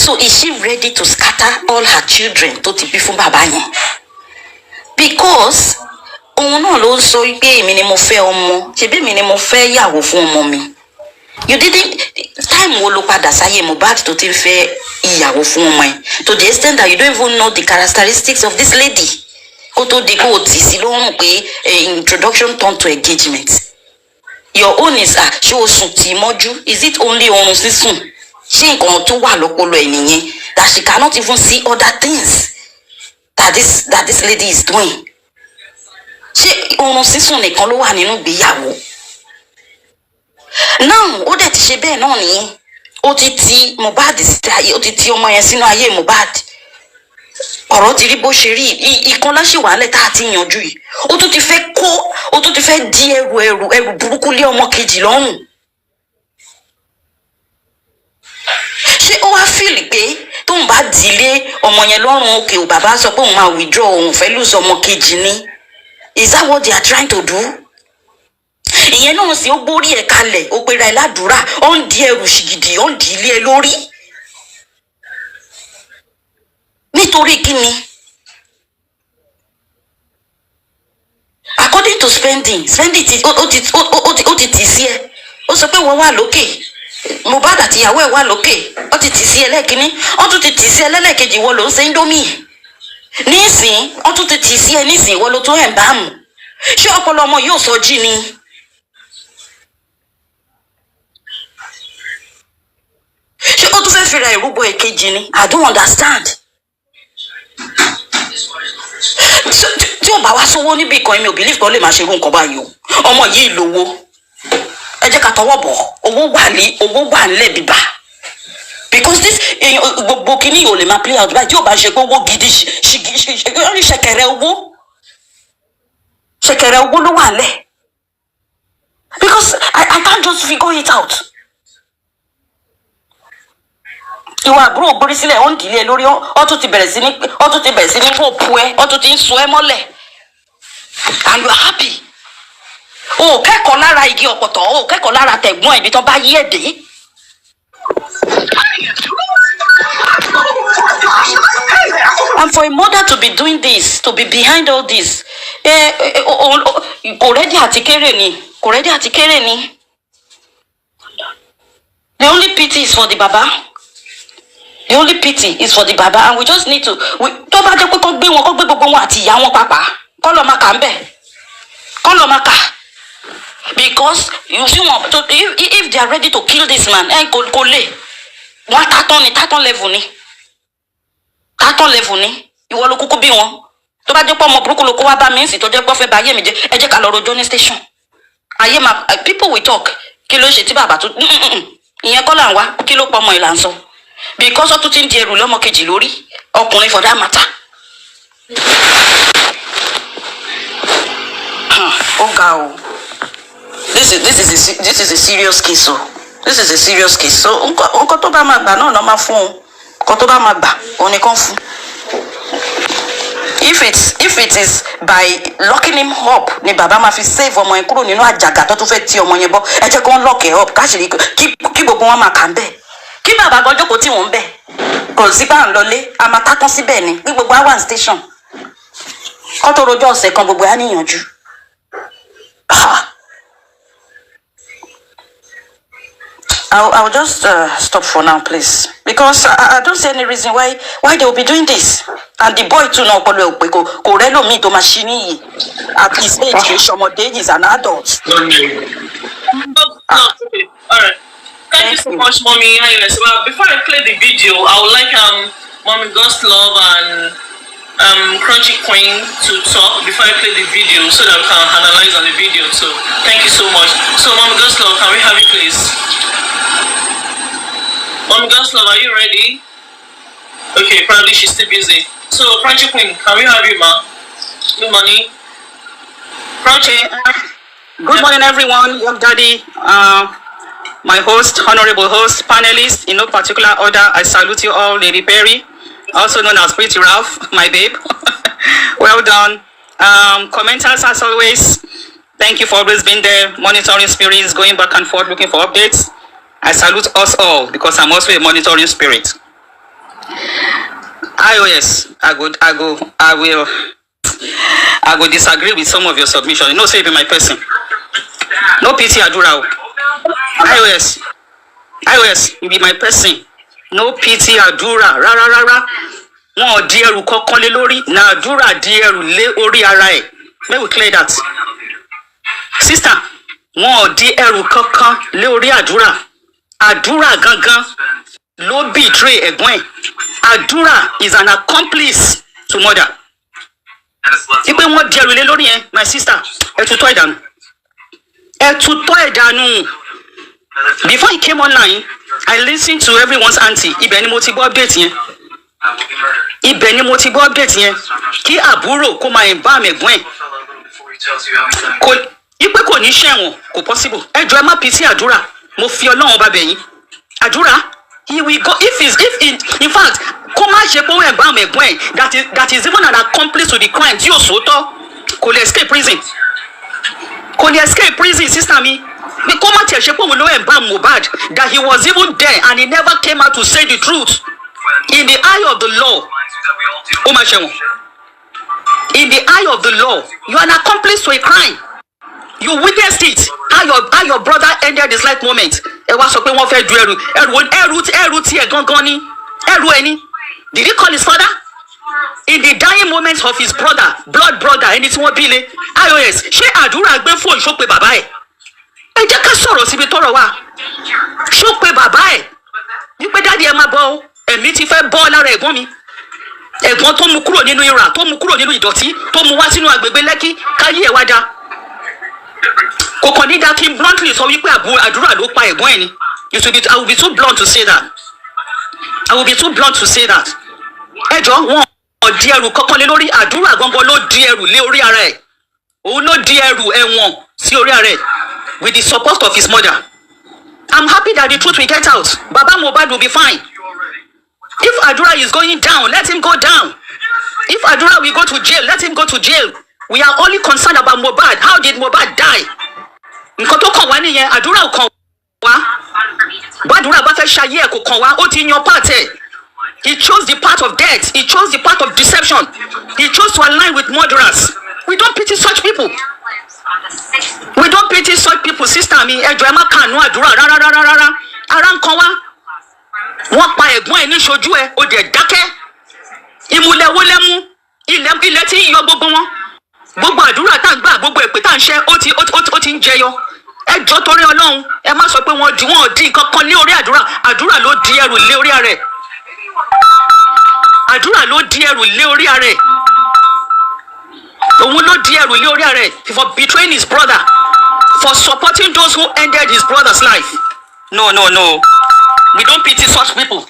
So is she ready to scatter all her children to be from baba yẹn? Because òun náà ló sọ pé èmi ni mo fẹ́ ọmọ, ṣebí èmi ni mo fẹ́ yàwó fún ọmọ mi. You didn't time wo ló padà sáyé Mohbad tó ti fẹ́ ìyàwó fún ọmọ ẹ̀, to the extent that you don't even know the characteristics of this lady. Kó tó di kó tì sí lọ́rùn pé introduction turn to engagement. Your own is ṣé o sùn tì mọ́jú? Is it only oorun sísùn? Ṣé nǹkan tó wà lọ́pọlọ ẹ̀ nìyẹn that she cannot even see other things that this lady is doing? Ṣé oorun sísùn nìkan ló wà nínú ìgbéyàwó? Now ó dẹ̀ ti ṣe bẹ́ẹ̀ náà nìyẹn. Ó ti ti Mohbad sí ayé, ó ti ti ọmọ yẹn sínú ayé Mohbad. Ọ̀rọ̀ ti rí bó ṣe rí, ìkan láṣì wàhálẹ̀ tá a ti yanjú yìí. Ó tún ti fẹ́ di ẹrù burúkú lé ọmọ kejì lọ́rùn. Ṣé ó wá fìlì pé tóun bá dìlé ọmọ yẹn lọ́rùn òkè ò bàbá sọ pé òun máa withdraw òun fẹ́ lose ọmọ kejì ni? Is that what they are trying to do? Ìyẹn náà sì ó gbórí ẹ̀ kalẹ̀, ó pera ẹ̀ ládùúrà, ó ń di ẹrù ṣìgìdì, ó ń dì í lé ẹ lórí. Nítorí kíni? According to spending ti ó ti tì sí ẹ. Ó sọ pé wọ́n wà lókè. Mohbad àti ìyàwó ẹ̀ wà lókè. Ó ti tì sí ẹ lẹ́ẹ̀kíní. Ó tún ti tì sí ẹ lẹ́lẹ́kejì, wọ́n ló ń ṣe Indomie. Nísìn, ó tún ti tì sí ẹ nísìn, wọ́n ló tó ẹ̀ ń bá mú. Ṣé ọpọlọ ọmọ yóò sọ jí ni? Ṣé ó tún fẹ́ fira ìrúbọ èkejì ni? I don't understand. Tí ó bá wá sówó níbi kan, èmi ò believe kó lè máa ṣe irú nǹkan báyìí o. Ọmọ yìí lówó. Ẹ jẹ́ ká tọwọ́ bọ̀, owó wà nílẹ̀ bíbá. Because this gbogbo kìíní yóò lè máa play out báyìí tí ó bá ṣe pé owó gidi ṣẹ̀kẹ̀rẹ̀ owó. Ṣẹ̀kẹ̀rẹ̀ owó ló wà nílẹ̀. Because I can't just figure it out. Ìwà àbúrò borí sílẹ̀ ó ń dìlé lórí, ó tún ti bẹ̀rẹ̀ sí ní ròpù ẹ, ó tún ti ń so ẹ mọ́lẹ̀. And you are happy. O kẹ́kọ̀ọ́ lára igi ọ̀pọ̀tọ̀, o kẹ́kọ̀ọ́ lára tẹ̀gbọ́n ẹ̀ ibi tán bá yí èdè. And for a mother to be doing this, to be behind all this, kò rẹ́dí àti kéré ni. The only pity is for the baba. And we just need to tó bá jẹ́ pé kó gbé gbogbo wọn àti ìyá wọn pàápàá kó lọ máa kà ń bẹ̀, kó lọ máa kà. Because you see if they are ready to kill this man, kò lè wọ́n tatán level ni ìwọ ló kúkú bí wọn. Tó bá jẹ́ pé ọmọ burúkú ló kó wá bá mi nsì tó jẹ́ pé ó fẹ́ bà ayé mi jẹ́, ẹ jẹ́ ká lọ rojọ́ ní station. Ayé ma people will talk, kí ló ṣe tí bàbá tó ìyẹn kọ́ là ń wá, kí ló pọ̀ ọmọ ìlà ń sọ. Because ó tún ti ń di ẹrù lọ́mọ kejì lórí, ọkùnrin for that matter. Oh God, this is a serious case. So nǹkan tó bá máa gbà náà ló máa fún un. Nǹkan tó bá máa gbà òun nìkan fún. If it is by locking him up ni bàbá máa fi save ọmọ yẹn kúrò nínú àjàgà tó tún fẹ́ ti ọmọ yẹn bọ́, ẹ jẹ́ kí wọ́n lock up káṣírí kí gbogbo wọn máa kà ń bẹ̀. Kí bàbá gan jókòó tí wọ́n ń bẹ̀. Kò sí bá ń lọlé, a máa tátán síbẹ̀ ni ní gbogbo àwọn station. Kọ́ tó rojọ́ ọ̀sẹ̀ kan gbogbo á níyànjú. I'll just stop for now, please, because I don't see any reason why they will be doing this. And the boy too now, Korelo me to machine at his age, he's an adult. Okay, all right. Thank you so much, Mommy. Well, before I play the video, I would like Mommy Ghost Love and Crunchy Queen to talk before I play the video so that we can analyze on the video too. Thank you so much. So, Mommy Ghost Love, can we have you, please? Mommy Ghost Love, are you ready? Okay, probably she's still busy. So, Crunchy Queen, can we have you, ma? Good morning. Crunchy. Good morning, everyone. Young Daddy. My host, honorable host, panelist, in no particular order, I salute you all, Lady Perry, also known as Pretty Ralph, my babe. Well done. Commenters, as always, thank you for always being there, monitoring spirits, going back and forth, looking for updates. I salute us all because I'm also a monitoring spirit. iOS, I will disagree with some of your submissions. You know, say be my person. No pity Adura. iOS, you be my person. No pity Adura. Ra. Wọ́n di ẹrù kankan lé lórí. Na Adura di ẹrù lé orí ara ẹ̀. May we clear that. Sister, wọ́n di ẹrù kankan lé orí Adura. Adura gangan ló betray ẹ̀gbọ́n ẹ̀. Adura is an accomplice to murder. Ipe wọ́n di ẹrù lé lórí yẹn, my sister, ẹ tutọ́ ìdànù. Ẹ tutọ́ ìdànù. Before he came online, I listened to everyone's auntie. Ibẹ̀ ni mo ti gbọ́ update yẹn. Ibẹ̀ ni mo ti gbọ́ update yẹn. Kí àbúrò kó máa embalm ẹ̀gbọ́n ẹ̀. Ipe kò ní ṣẹ̀wọ̀n, kò possible. Ẹ jọ̀ọ́ ẹ má pity Àdúrà. Mo fi Ọlọ́run bá bẹ̀ yín. Àdúrà, he will go in fact, kó má ṣe pé ó embalm ẹ̀gbọ́n ẹ̀ that is even an accomplice to the crime tí ò sòótọ́ kò lè escape prison. Kò lè escape prison, sister mi. Kó má tiẹ̀ ṣe pé òun ló embalm Mohbad that he was even there and he never came out to say the truth. In the eye of the law, ó máa ṣẹ̀wọ̀n. In the eye of the law, you are an accomplice to a crime. You witnessed it. How your brother ended his life moment. Ẹ wá sọ pé wọ́n fẹ́ du ẹrù tí ẹ̀ gangan ni. Ẹrù ẹni. Did he call his father? In the dying moments of his blood brother, ẹni tí wọ́n bí lé. iOS, ṣé Àdúrà gbé fóònù ṣó pe bàbá ẹ̀? Ẹ jẹ́ ká sọ̀rọ̀ síbi tọ́rọ̀ wà. Ṣó pe bàbá ẹ̀? Wípé dáàdi ẹ máa bọ̀ ọ́. Ẹ̀mí ti fẹ́ bọ́ lára ẹ̀gbọ́n mi. Ẹ̀gbọ́n tó mú kúrò nínú ìrà, tó mú kúrò nínú ìdọ̀tí, tó mú wá sínú agbègbè Lẹ́kí, káyé ẹ̀ wá da. Kò kàn ní dá kí n bluntly sọ wípé Àdúrà ló pa ẹ̀gbọ́n ẹ̀ ni. I will be too blunt to say that. Ẹ jọ̀ọ́ wọn ò di ẹrù kankan lé lórí. Àdúrà gangan ló di ẹrù lé orí ara ẹ̀. Òun ló di ẹrù ẹ̀wọ̀n sí orí ara ẹ̀ with the support of his mother. I'm happy that the truth will get out. Baba Mohbad will be fine. If Àdúrà is going down, let him go down. If Àdúrà will go to jail, let him go to jail. We are only concerned about Mohbad. How did Mohbad die? Nǹkan tó kàn wá nìyẹn, Àdúrà ò kàn wá. Bàdúrà bá fẹ́ ṣayé ẹ̀ kò kàn wá, ó ti yan part ẹ̀. He chose the path of death. He chose the path of deception. He chose to align with murderers. We don't pity such people. We don't pity such people, sister mi. Ẹ jọ̀ọ́ ẹ má kànú Àdúrà rárá. Ara ń kan wá. Wọ́n pa ẹ̀gbọ́n ẹ̀ ní ṣojú ẹ̀, ó dẹ̀ dákẹ́. Ìmùlẹ̀ wo lẹ mú? Ilẹ̀ tí ń yọ gbogbo wọn. Gbogbo àdúrà tá ń gbà, gbogbo èpè tá ń ṣẹ́, ó ti ń jẹyọ. Ẹ jọ̀ọ́ torí Ọlọ́run, ẹ má sọ pé wọ́n di nǹkan kan lé orí Àdúrà. Àdúrà ló di ẹrù lé orí ara ẹ̀. Àdúrà ló di ẹrù lé orí ara ẹ̀. Òun ló di ẹrù lé orí ara ẹ̀ for betraying his brother, for supporting those who ended his brother's life. No. We don't pity such people.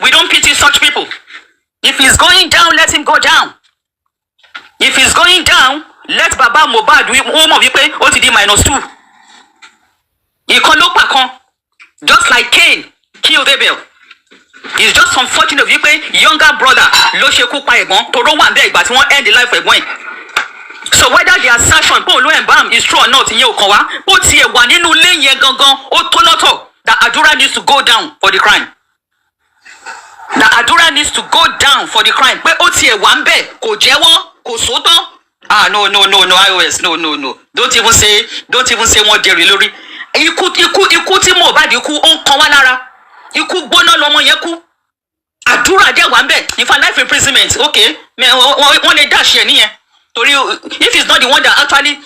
We don't pity such people. If he's going down, let him go down. If he's going down, let Baba Mohbad wọ́n mọ̀ wípé ó ti di -2. Ìkan ló pa kan, just like Cain killed Abel. It's just unfortunate wípé younger brother ló ṣekú pa ẹ̀gbọ́n toró wà bẹ́ẹ̀ ìgbà tí wọ́n end the life ẹ̀gbọ́n ẹ̀. So whether the assertion pé olú embalm is true or not ìyẹn ò kàn wá, ó tiẹ̀ wà nínú ilé yẹn gangan, ó tó lọ́tọ̀ that Àdúrà needs to go down for the crime. That Àdúrà needs to go down for the crime. Pé ó tiẹ̀ wà ń bẹ̀, kò jẹ́wọ́, kò sótọ́. No, iOS, no. Don't even say wọ́n dẹ̀rẹ̀ lórí. Ikú tí Mohbad ikú ó ń kan wá lára. Ikú gbóná lọmọ yẹn kú. Àdúrà dẹ̀ wà ń bẹ̀. In fact, life imprisonment, okay. Wọ́n lè dash ẹ̀ níyẹn. Torí if he's not the one that actually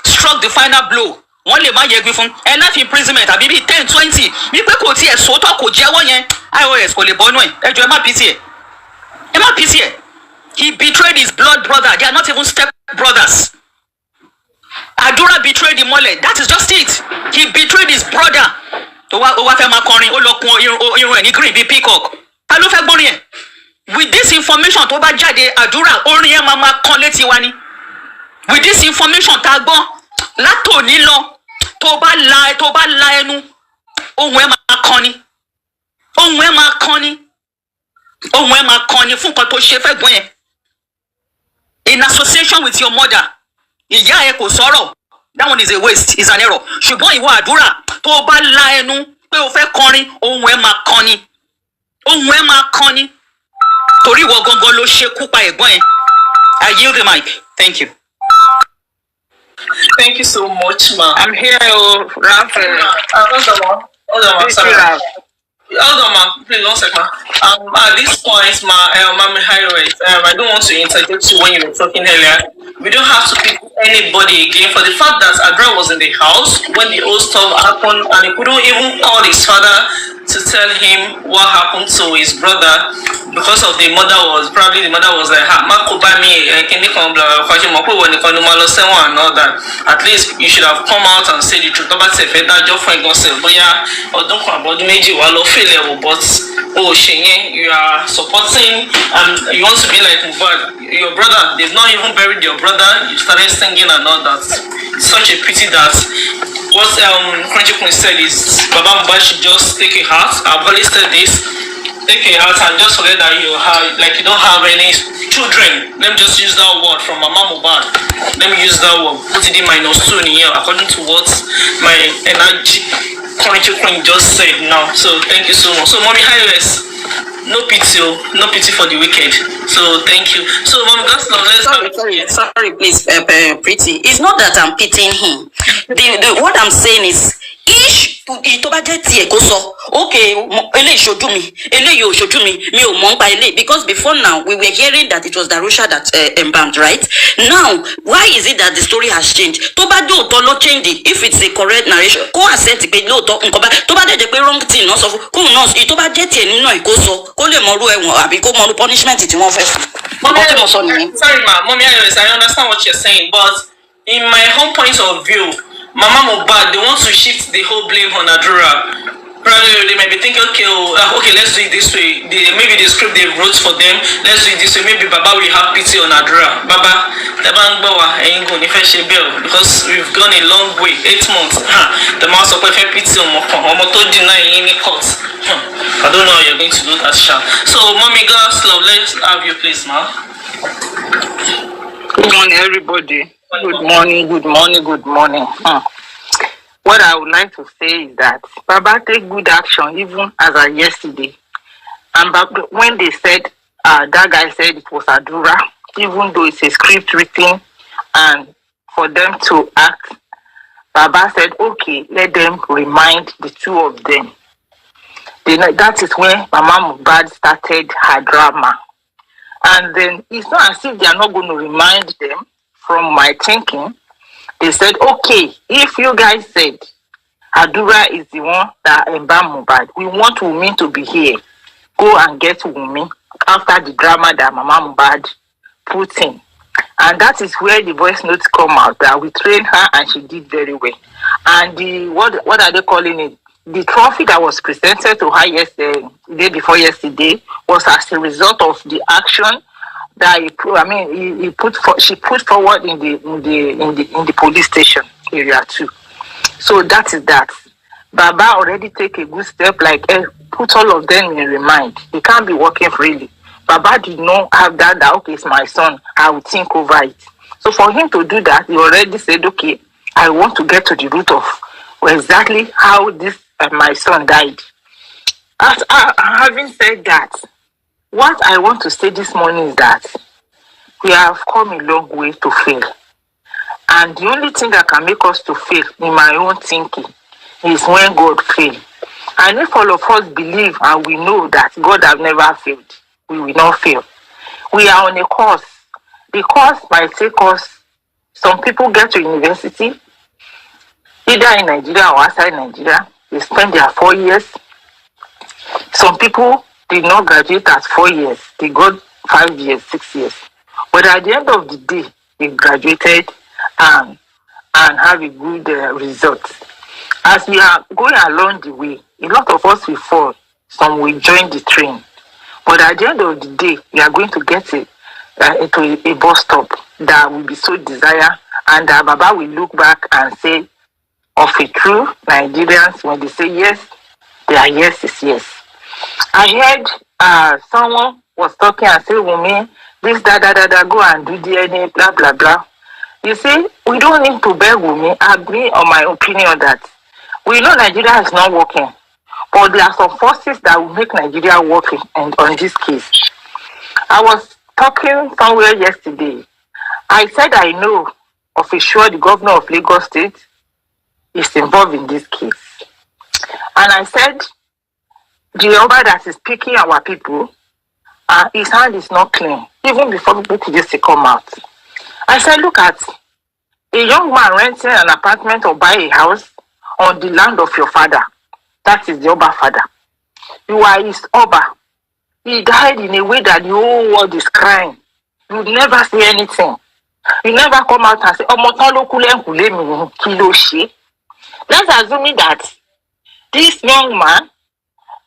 struck the final blow, wọ́n lè má yẹgi fún life imprisonment àbí bíi 10-20 wípé kò tiẹ̀ sòótọ́ kò jẹ́wọ́ yẹn iOS kò lè bọ́nú ẹ̀. Ẹ jọ̀ọ́ ẹ má pity ẹ̀. He betrayed his blood brother. They are not even step brothers. Àdúrà betrayed the mole. That is just it. He betrayed his brother. Ó wá fẹ́ máa kọrin, ó lọ kun irun ẹ̀ ní green bíi peacock. Ta ló fẹ́ gbọ́rin ẹ̀? With this information tó bá jáde, Àdúrà orin yẹn máa kan létí wa ni. With this information tá a gbọ́ látòní lọ, tó bá la ẹnu, ohùn ẹ̀ máa kan ni. Ohùn ẹ̀ máa kan ni fún nǹkan tó ṣe fẹ́ gbọ́n yẹn. In association with your mother, ìyá ẹ kò sọ̀rọ̀, that one is a waste, is an error. Ṣùgbọ́n ìwọ Àdúrà tó bá la ẹnu pé o fẹ́ kọrin, ohùn ẹ̀ máa kan ni. ohun ẹ máa kán ní torí ìwọ gangan ló ṣekú pa ẹ̀gbọ́n ẹ. I yield the mic. Thank you. Thank you so much, ma. I'm here, Ralph. Hold on, sorry. Hold on, ma. Please, 1 second. At this point, Mami Highways, I don't want to interject you when you were talking earlier. We don't have to pick anybody again for the fact that Adra was in the house when the whole stuff happened and he couldn't even call his father to tell him what happened to his brother because of the mother was like, Marco buy me can you come and all that. At least you should have come out and said the truth about that your friend got said, but yeah, or don't come about major wallow failure, but you are supporting and you want to be like mohbad. Your brother, they've not even buried your brother, you started singing and all that. It's such a pity that what Crunchy Queen said is Baba Mohbad should just take a heart. I've always said this. Take a heart and just forget that you don't have any children. Let me just use that word from Mama Mohbad. Let me use that word. Put it in -2 in here according to what my energy Crunchy Queen just said now. So thank you so much. So Mommy Highways, no pity for the wicked. So thank you. So Mom Gospel, sorry, please, Pretty. It's not that I'm pitying him. What I'm saying is, tó bá jẹ́ tiẹ̀ kó sọ, okay, eléyìí ṣojú mi, eléyìí ò ṣojú mi, mi ò mọ̀ nípa eléyìí, because before now we were hearing that it was Darusha that embalmed, right? Now, why is it that the story has changed? Tó bá jẹ́ òótọ́ ló change it, if it's a correct narration, kó accept pé lóòótọ́ nǹkan bá, tó bá dẹ̀ pé wrong thing náà sọ fún, kóun náà, tó bá jẹ́ tiẹ̀ nínú ẹ̀ kó sọ, kó lè mọrú ẹ̀wọ̀n àbí kó mọrú punishment tí wọ́n fẹ́ fún. Sorry ma, Mommy Iris, I understand what you're saying, but in my own point of view, Mama Mohbad, they want to shift the whole blame on Adura. Probably they might be thinking, okay, let's do it this way. Maybe the script they wrote for them, let's do it this way. Maybe Baba will have pity on Adura. Baba, because we've gone a long way, 8 months. The mouse of perfect pity on Moto deny any court. I don't know how you're going to do that, Sha. So, Mommy, God's love, let's have you, please, ma. Good morning, everybody. Good morning. What I would like to say is that Baba take good action even as of yesterday. And when they said, that guy said it was Adura, even though it's a script written and for them to act, Baba said, okay, let them remind the two of them. That is when Mama Mohbad started her drama. And then it's not as if they are not going to remind them. From my thinking, they said, okay, if you guys said Adura is the one that embalmed Mohbad, we want Wummi to be here. Go and get Wummi after the drama that Mama Mohbad put in. And that is where the voice notes come out, that we trained her and she did very well. And the what are they calling it? The trophy that was presented to her yesterday, the day before yesterday, was as a result of the action that she put forward in the police station area too. So that is that. Baba already take a good step, like put all of them in remind. They can't be working freely. Baba did not have that okay, it's my son, I will think over it. So for him to do that, he already said, okay, I want to get to the root of exactly how this my son died. Having said that, what I want to say this morning is that we have come a long way to fail. And the only thing that can make us to fail, in my own thinking, is when God fails. And if all of us believe and we know that God has never failed, we will not fail. We are on a course. The course might take us, some people get to university, either in Nigeria or outside Nigeria. They spend their 4 years. Some people did not graduate at 4 years. They got 5 years, 6 years. But at the end of the day, they graduated and have a good result. As we are going along the way, a lot of us will fall. Some will join the train. But at the end of the day, we are going to get to a bus stop that will be so desired. And Baba will look back and say, of a true Nigerians, when they say yes, their yes is yes. I heard someone was talking and say, Wummi, this, go and do DNA, blah, blah, blah. You see, we don't need to beg Wummi. I agree on my opinion that we know Nigeria is not working. But there are some forces that will make Nigeria work on this case. I was talking somewhere yesterday. I said I know of a sure the governor of Lagos State is involved in this case. And I said the Oba that is picking our people, his hand is not clean, even before people could just come out. I said, look at a young man renting an apartment or buy a house on the land of your father. That is the Oba father. You are his Oba. He died in a way that the whole world is crying. You never say anything. You never come out and say, let's assume that this young man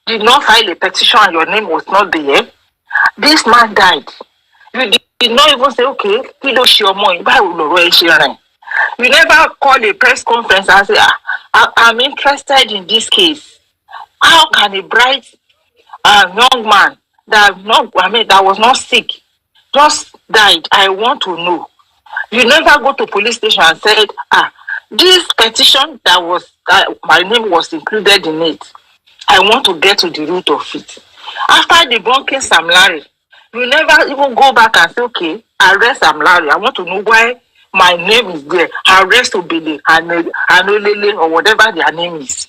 did not file a petition and your name was not there. This man died. You did not even say, okay, you never call a press conference and say, I'm interested in this case. How can a bright young man that was not sick just died? I want to know. You never go to police station and said, this petition that my name was included in it. I want to get to the root of it. After debunking Sam Larry, you never even go back and say, okay, arrest Sam Larry. I want to know why my name is there. Arrest Obele, Anøther, or whatever their name is.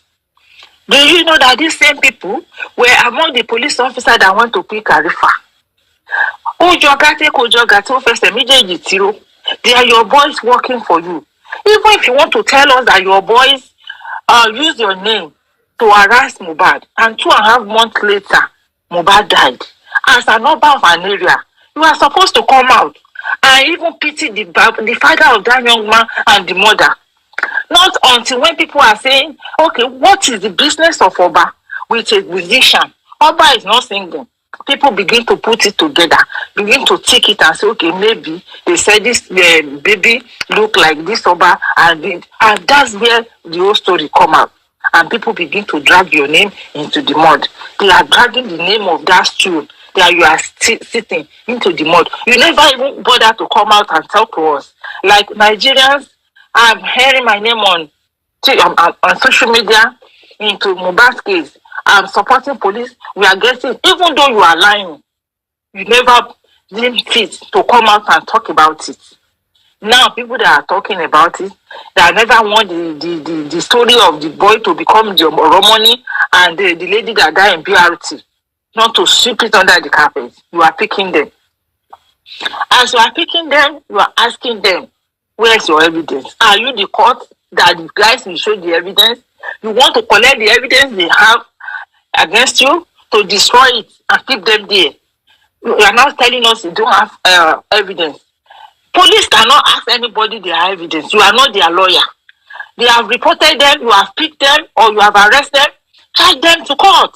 Do you know that these same people were among the police officers that went to pick Arifa? They are your boys working for you. Even if you want to tell us that your boys use your name to harass Mohbad, and 2.5 months later, Mohbad died. As an Oba of an area, you are supposed to come out and even pity the father of that young man and the mother. Not until when people are saying, okay, what is the business of Oba with a musician? Oba is not singing. People begin to put it together, begin to take it and say, okay, maybe they said this baby look like this Oba, and that's where the whole story come out. And people begin to drag your name into the mud. They are dragging the name of that stool that you are sitting into the mud. You never even bother to come out and tell to us. Like Nigerians, I'm hearing my name on social media into Mohbad's case. I'm supporting police. We are getting, even though you are lying, you never deemed fit to come out and talk about it. Now, people that are talking about it, that never want the story of the boy to become the Romani and the lady that died in BRT, not to sweep it under the carpet. You are picking them. As you are picking them, you are asking them, where's your evidence? Are you the court that the guys will show the evidence? You want to collect the evidence they have against you to destroy it and keep them there. You are now telling us you don't have evidence. Police cannot ask anybody their evidence. You are not their lawyer. They have reported them, you have picked them, or you have arrested them, charge them to court.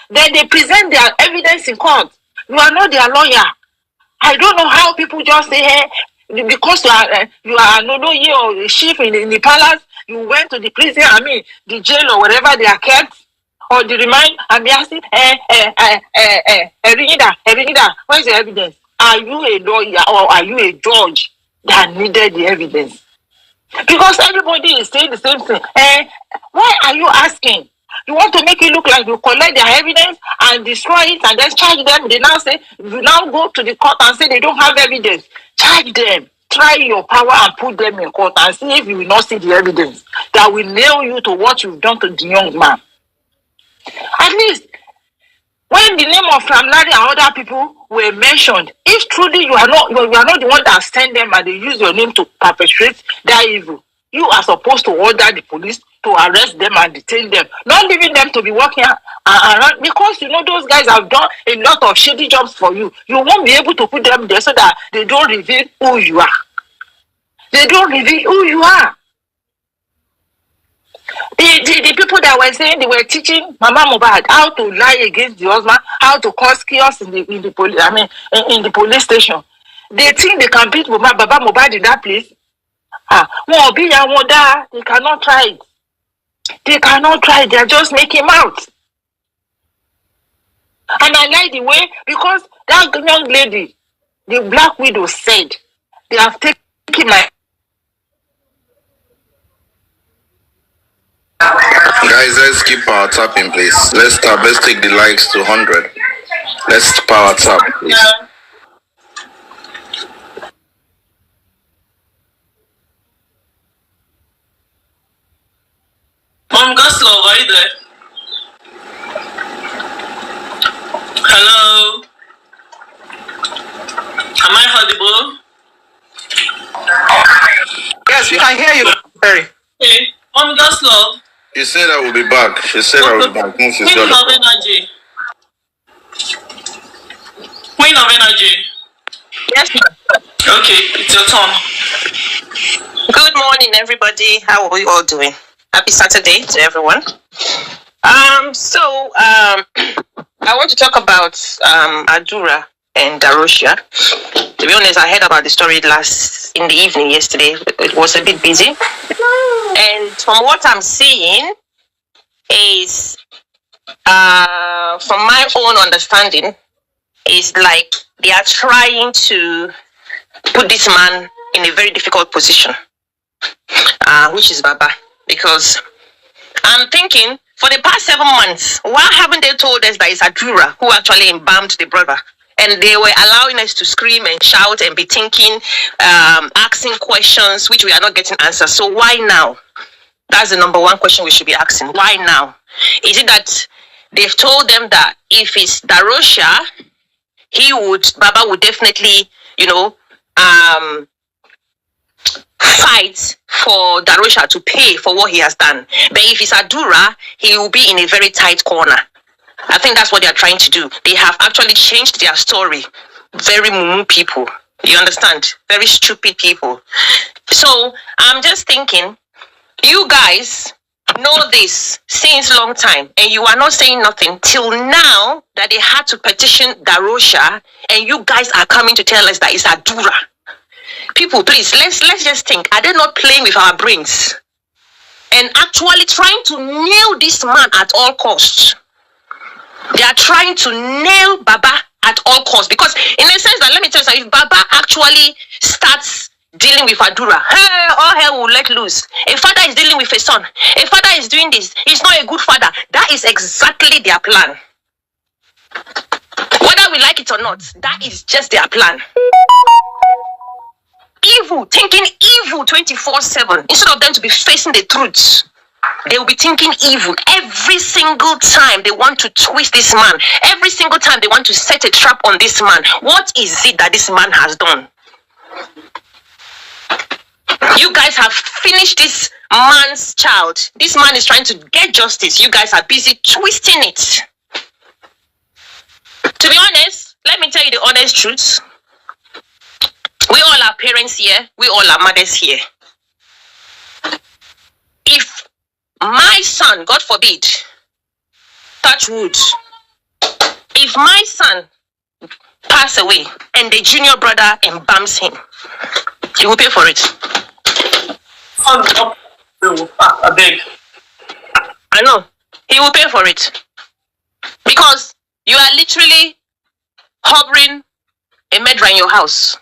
Then they present their evidence in court. You are not their lawyer. I don't know how people just say, hey, because you are no or a chief in the palace, you went to the prison, the jail or whatever they are kept, or the remind, and they are saying, Erinida, where is the evidence? Are you a lawyer or are you a judge that needed the evidence? Because everybody is saying the same thing. Why are you asking? You want to make it look like you collect their evidence and destroy it and then charge them. They now say, you now go to the court and say they don't have evidence. Charge them. Try your power and put them in court and see if you will not see the evidence that will nail you to what you've done to the young man. At least, when the name of Sam Larry and other people were mentioned, if truly you are not the one that sent them and they use your name to perpetrate that evil, you are supposed to order the police to arrest them and detain them, not leaving them to be walking around, because you know those guys have done a lot of shady jobs for you. You won't be able to put them there so that they don't reveal who you are. They don't reveal who you are. The people that were saying they were teaching Mama Mohbad how to lie against the husband, how to cause chaos in the police station. They think they can beat Baba Mohbad in that place. They cannot try it. They cannot try it. They are just making him out. And I like the way, because that young lady, the Black Widow, said they have taken my Guys, let's keep power tapping, please. Let's tap. Let's take the likes to 100. Let's power tap, please. Yeah. Mom Goslov, are you there? Hello? Am I audible? Yes, we can hear you, Perry. Okay. Mom Goslov. She said I will be back. She said I will be back. Once she's Queen done. of energy. Queen of energy. Yes, ma'am. Okay, it's your turn. Good morning, everybody. How are we all doing? Happy Saturday to everyone. I want to talk about Adura and Darosha. To be honest, I heard about the story in the evening yesterday. It was a bit busy. And from what I'm seeing is, from my own understanding, is like they are trying to put this man in a very difficult position, which is Baba. Because I'm thinking, for the past 7 months, why haven't they told us that it's Adura who actually embalmed the brother? And they were allowing us to scream and shout and be thinking, asking questions, which we are not getting answers. So why now? That's the number one question we should be asking. Why now? Is it that they've told them that if it's Darosha, Baba would definitely, fight for Darosha to pay for what he has done. But if it's Adura, he will be in a very tight corner. I think that's what they are trying to do. They have actually changed their story. Very mumu people. You understand? Very stupid people. So I'm just thinking, you guys know this since long time, and you are not saying nothing till now that they had to petition Darosha, and you guys are coming to tell us that it's Adura. People, please, let's just think. Are they not playing with our brains and actually trying to nail this man at all costs? They are trying to nail Baba at all costs, because in a sense that, let me tell you something, if Baba actually starts dealing with Adura, all hell will let loose. A father is dealing with a son. A father is doing this. He's not a good father. That is exactly their plan. Whether we like it or not, that is just their plan. Evil, thinking evil 24/7 instead of them to be facing the truth. They will be thinking evil every single time they want to twist this man. Every single time they want to set a trap on this man. What is it that this man has done? You guys have finished this man's child. This man is trying to get justice. You guys are busy twisting it. To be honest, let me tell you the honest truth. We all are parents here. We all are mothers here. If my son, God forbid, touch wood, if my son pass away and the junior brother embalms him, he will pay for it. I beg. I know. He will pay for it. Because you are literally harboring a murderer in your house.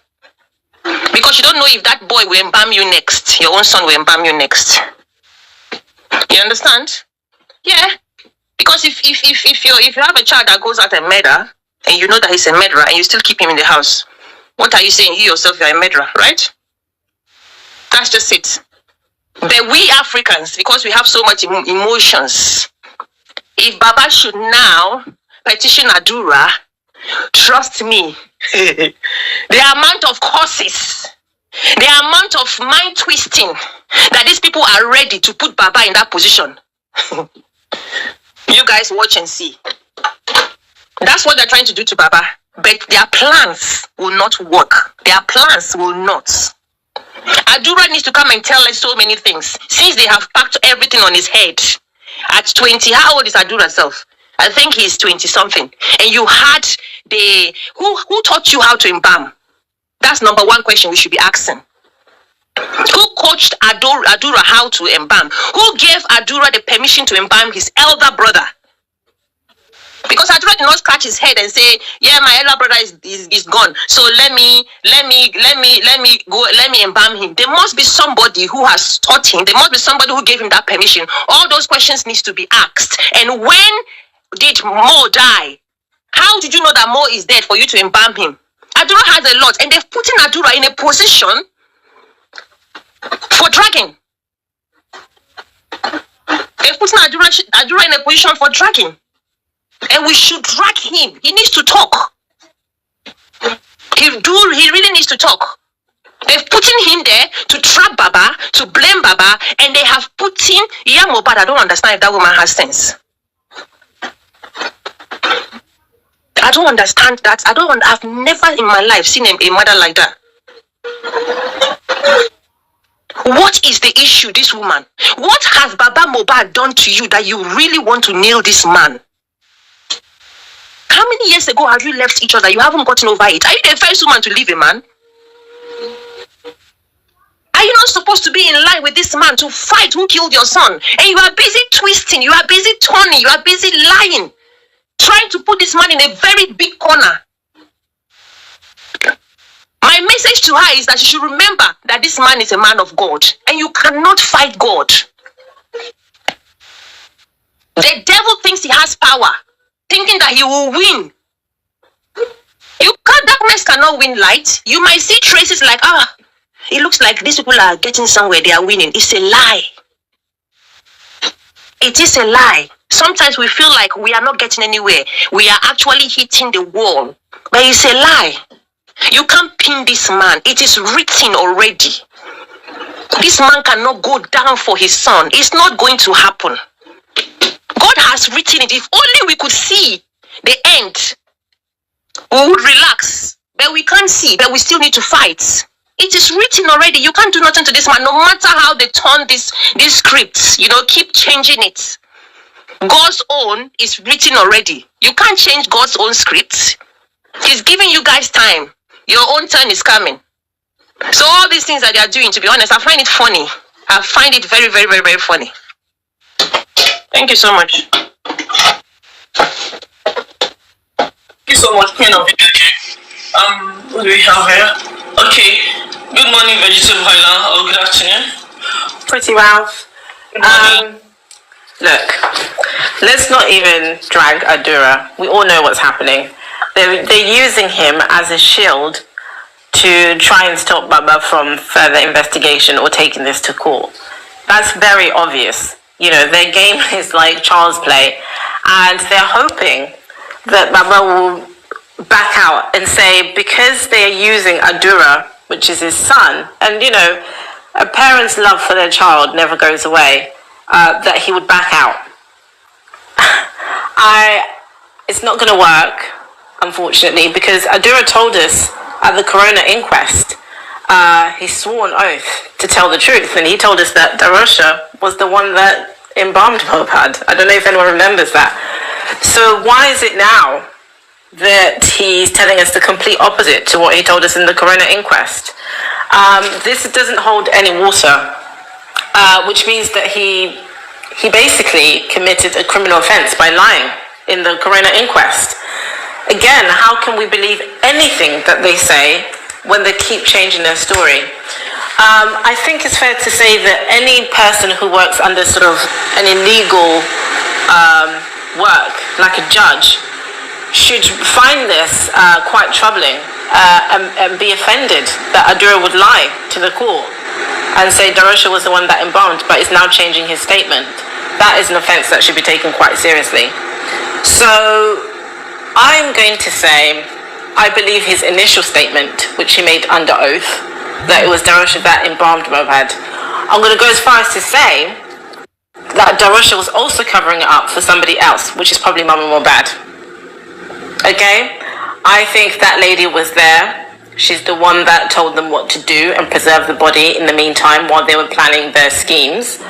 Because you don't know if that boy will embalm you next. Your own son will embalm you next. You understand? Yeah. Because if you have a child that goes out and murder, and you know that he's a murderer, and you still keep him in the house, what are you saying? You yourself, you're a murderer, right? That's just it. But we Africans, because we have so much emotions, if Baba should now petition Adura, trust me, the amount of curses, the amount of mind twisting that these people are ready to put Baba in that position. You guys watch and see. That's what they're trying to do to Baba. But their plans will not work. Their plans will not. Adura needs to come and tell us so many things. Since they have packed everything on his head. At 20, how old is Adura self? I think he's 20-something. And you had the... Who taught you how to embalm? That's number one question we should be asking. Who coached Adura how to embalm? Who gave Adura the permission to embalm his elder brother? Because Adura did not scratch his head and say, yeah, my elder brother is gone. So let me embalm him. There must be somebody who has taught him. There must be somebody who gave him that permission. All those questions needs to be asked. And when did Mo die? How did you know that Mo is dead for you to embalm him? Adura has a lot, and they've put in Adura in a position for dragging. They've put in Adura in a position for dragging. And we should drag him. He needs to talk. He really needs to talk. They've put in him there to trap Baba, to blame Baba, and they have put in mohbad. I don't understand if that woman has sense. I don't understand that. I've never in my life seen a mother like that. What is the issue, this woman? What has Baba Mohbad done to you that you really want to nail this man? How many years ago have you left each other? You haven't gotten over it. Are you the first woman to leave a man? Are you not supposed to be in line with this man to fight who killed your son? And you are busy twisting, you are busy turning, you are busy lying, trying to put this man in a very big corner. My message to her is that she should remember that this man is a man of God and you cannot fight God. The devil thinks he has power, thinking that he will win. Darkness cannot win light. You might see traces like, it looks like these people are getting somewhere, they are winning. It's a lie. It is a lie. Sometimes we feel like we are not getting anywhere. We are actually hitting the wall. But it's a lie. You can't pin this man. It is written already. This man cannot go down for his son. It's not going to happen. God has written it. If only we could see the end, we would relax. But we can't see, but we still need to fight. It is written already. You can't do nothing to this man, no matter how they turn these scripts. Keep changing it. God's own is written already. You can't change God's own script. He's giving you guys time. Your own turn is coming. So all these things that they are doing, to be honest, I find it funny. I find it very, very, very, very funny. Thank you so much. Thank you so much, Queen of Video. What do we have here? Okay. Good morning, Vegetable Wàhàlà, or good afternoon. Pretty Ralph. Look, let's not even drag Adura. We all know what's happening. They're using him as a shield to try and stop Baba from further investigation or taking this to court. That's very obvious. Their game is like child's play, and they're hoping that Baba will back out and say, because they're using Adura, which is his son, and a parent's love for their child never goes away, that he would back out. It's not going to work, unfortunately, because Adura told us at the Corona inquest, he swore an oath to tell the truth, and he told us that Darosha was the one that embalmed Mohbad. I don't know if anyone remembers that. So why is it now that he's telling us the complete opposite to what he told us in the Corona inquest? This doesn't hold any water, which means that he basically committed a criminal offense by lying in the Corona inquest. Again, how can we believe anything that they say when they keep changing their story? I think it's fair to say that any person who works under sort of an illegal work, like a judge, should find this quite troubling and be offended that Adura would lie to the court and say Darosha was the one that embalmed, but is now changing his statement. That is an offence that should be taken quite seriously. So I'm going to say I believe his initial statement, which he made under oath, that it was Darosha that embalmed Mohbad. I'm going to go as far as to say that Darosha was also covering it up for somebody else, which is probably Mama Mohbad. Okay? I think that lady was there. She's the one that told them what to do and preserve the body in the meantime while they were planning their schemes.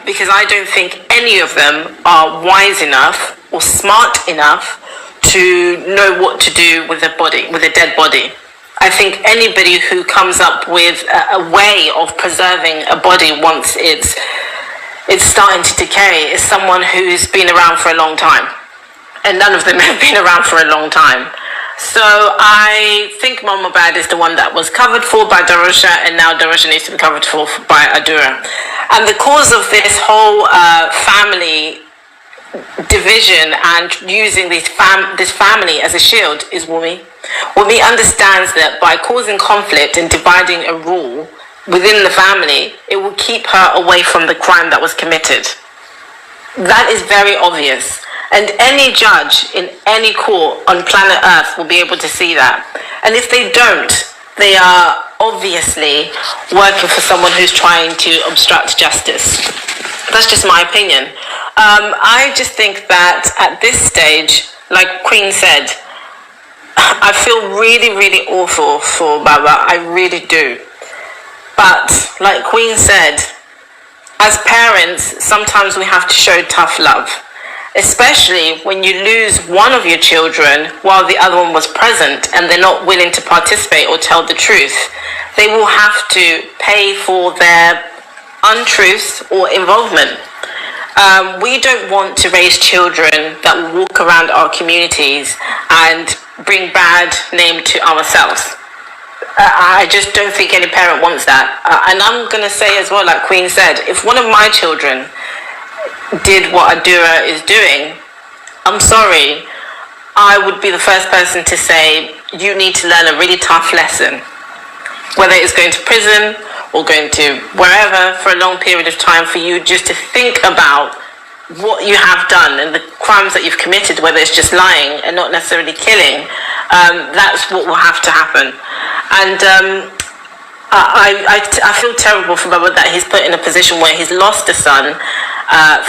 Because I don't think any of them are wise enough or smart enough to know what to do with a body, with a dead body. I think anybody who comes up with a way of preserving a body once it's starting to decay is someone who's been around for a long time. and none of them have been around for a long time. So I think mohbad is the one that was covered for by Darusha, and now Darusha needs to be covered for by Anøther. And the cause of this whole family division and using this family as a shield is Wummi. Wummi understands that by causing conflict and dividing a rule within the family, it will keep her away from the crime that was committed. That is very obvious. And any judge in any court on planet Earth will be able to see that. And if they don't, they are obviously working for someone who's trying to obstruct justice. That's just my opinion. I just think that at this stage, like Queen said, I feel really, really awful for Baba. I really do. But like Queen said, as parents, sometimes we have to show tough love. Especially when you lose one of your children while the other one was present and they're not willing to participate or tell the truth. They will have to pay for their untruths or involvement. We don't want to raise children that will walk around our communities and bring bad name to ourselves. I just don't think any parent wants that. And I'm going to say as well, like Queen said, if one of my children did what Anøther is doing, I'm sorry, I would be the first person to say you need to learn a really tough lesson, whether it's going to prison or going to wherever for a long period of time, for you just to think about what you have done and the crimes that you've committed, whether it's just lying and not necessarily killing. That's what will have to happen. And I feel terrible for Baba that he's put in a position where he's lost a son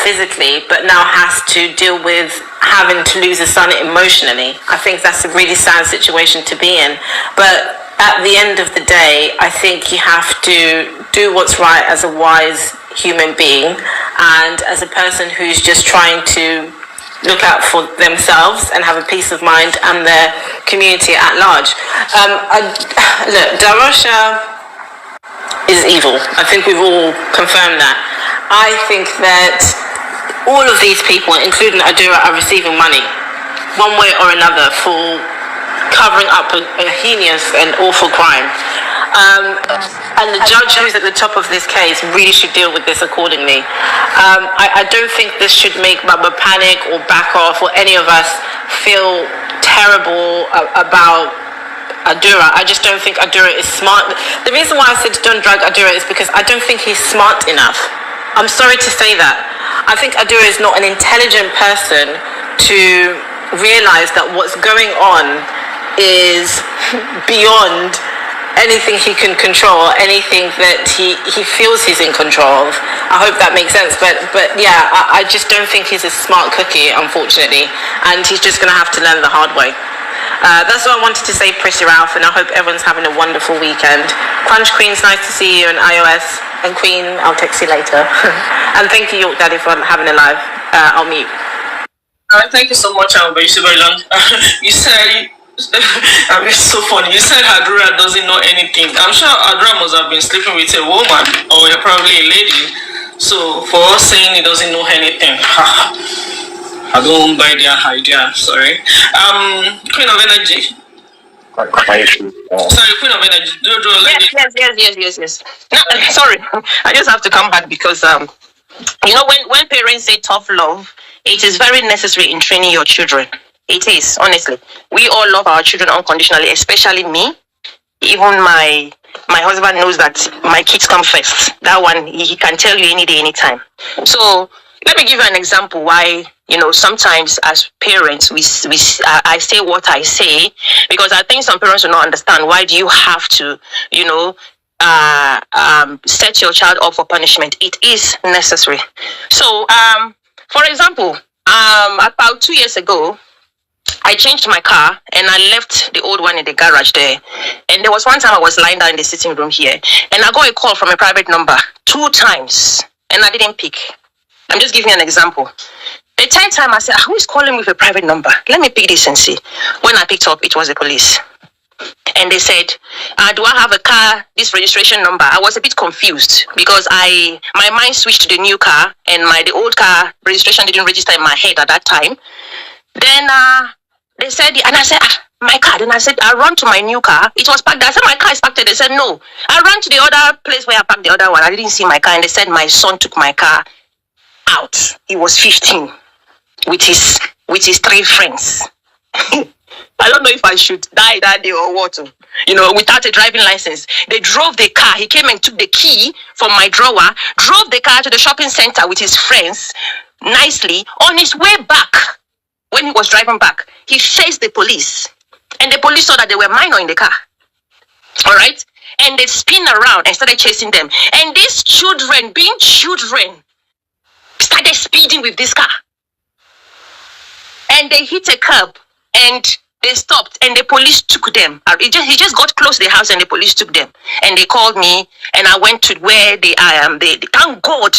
physically, but now has to deal with having to lose a son emotionally. I think that's a really sad situation to be in. But at the end of the day, I think you have to do what's right as a wise human being and as a person who's just trying to look out for themselves and have a peace of mind and their community at large. Look, Darusha is evil. I think we've all confirmed that. I think that all of these people, including Anøther, are receiving money, one way or another, for covering up a heinous and awful crime. And the judge who's at the top of this case really should deal with this accordingly. I don't think this should make Baba panic or back off, or any of us feel terrible about Anøther. I just don't think Anøther is smart. The reason why I said don't drag Anøther is because I don't think he's smart enough. I'm sorry to say that. I think Anøther is not an intelligent person to realize that what's going on is beyond anything he can control, anything that he feels he's in control of. I hope that makes sense. But yeah, I just don't think he's a smart cookie, unfortunately. And he's just going to have to learn the hard way. That's what I wanted to say, Pretty Ralph, and I hope everyone's having a wonderful weekend. Crunch Queen's nice to see you in iOS, and Queen, I'll text you later. And thank you, York Daddy, for having a live. I'll mute. Thank you so much, Albert. You said, it's so funny. You said Anøther doesn't know anything. I'm sure Anøther must have been sleeping with a woman, or probably a lady. So for us saying he doesn't know anything, I don't buy their idea. Sorry. Queen of Energy. Sorry, Queen of Energy. Yes. No, sorry, I just have to come back because you know, when parents say tough love, it is very necessary in training your children. It is, honestly. We all love our children unconditionally, especially me. Even my husband knows that my kids come first. That one, he can tell you any day, anytime. So let me give you an example why, you know, sometimes as parents, I say what I say, because I think some parents do not understand. Why do you have to, you know, set your child up for punishment? It is necessary. So, for example, about 2 years ago, I changed my car and I left the old one in the garage there. And there was one time I was lying down in the sitting room here and I got a call from a private number 2 times and I didn't pick. I'm just giving you an example. The 10th time I said, who is calling with a private number? Let me pick this and see. When I picked up, it was the police. And they said, do I have a car, this registration number? I was a bit confused because my mind switched to the new car and the old car registration didn't register in my head at that time. Then they said, and I said, my car. Then I said, I run to my new car. It was parked there. I said, my car is parked there. They said, no. I ran to the other place where I parked the other one. I didn't see my car. And they said, my son took my car out. He was 15 with his 3 friends. I don't know if I should die that day or what. You know, without a driving license. They drove the car. He came and took the key from my drawer, drove the car to the shopping center with his friends nicely. On his way back, when he was driving back, he faced the police. And the police saw that they were minor in the car. All right? And they spin around and started chasing them. And these children, being children, started speeding with this car. And they hit a curb. And they stopped. And the police took them. He just got close to the house and the police took them. And they called me. And I went to where they thank God.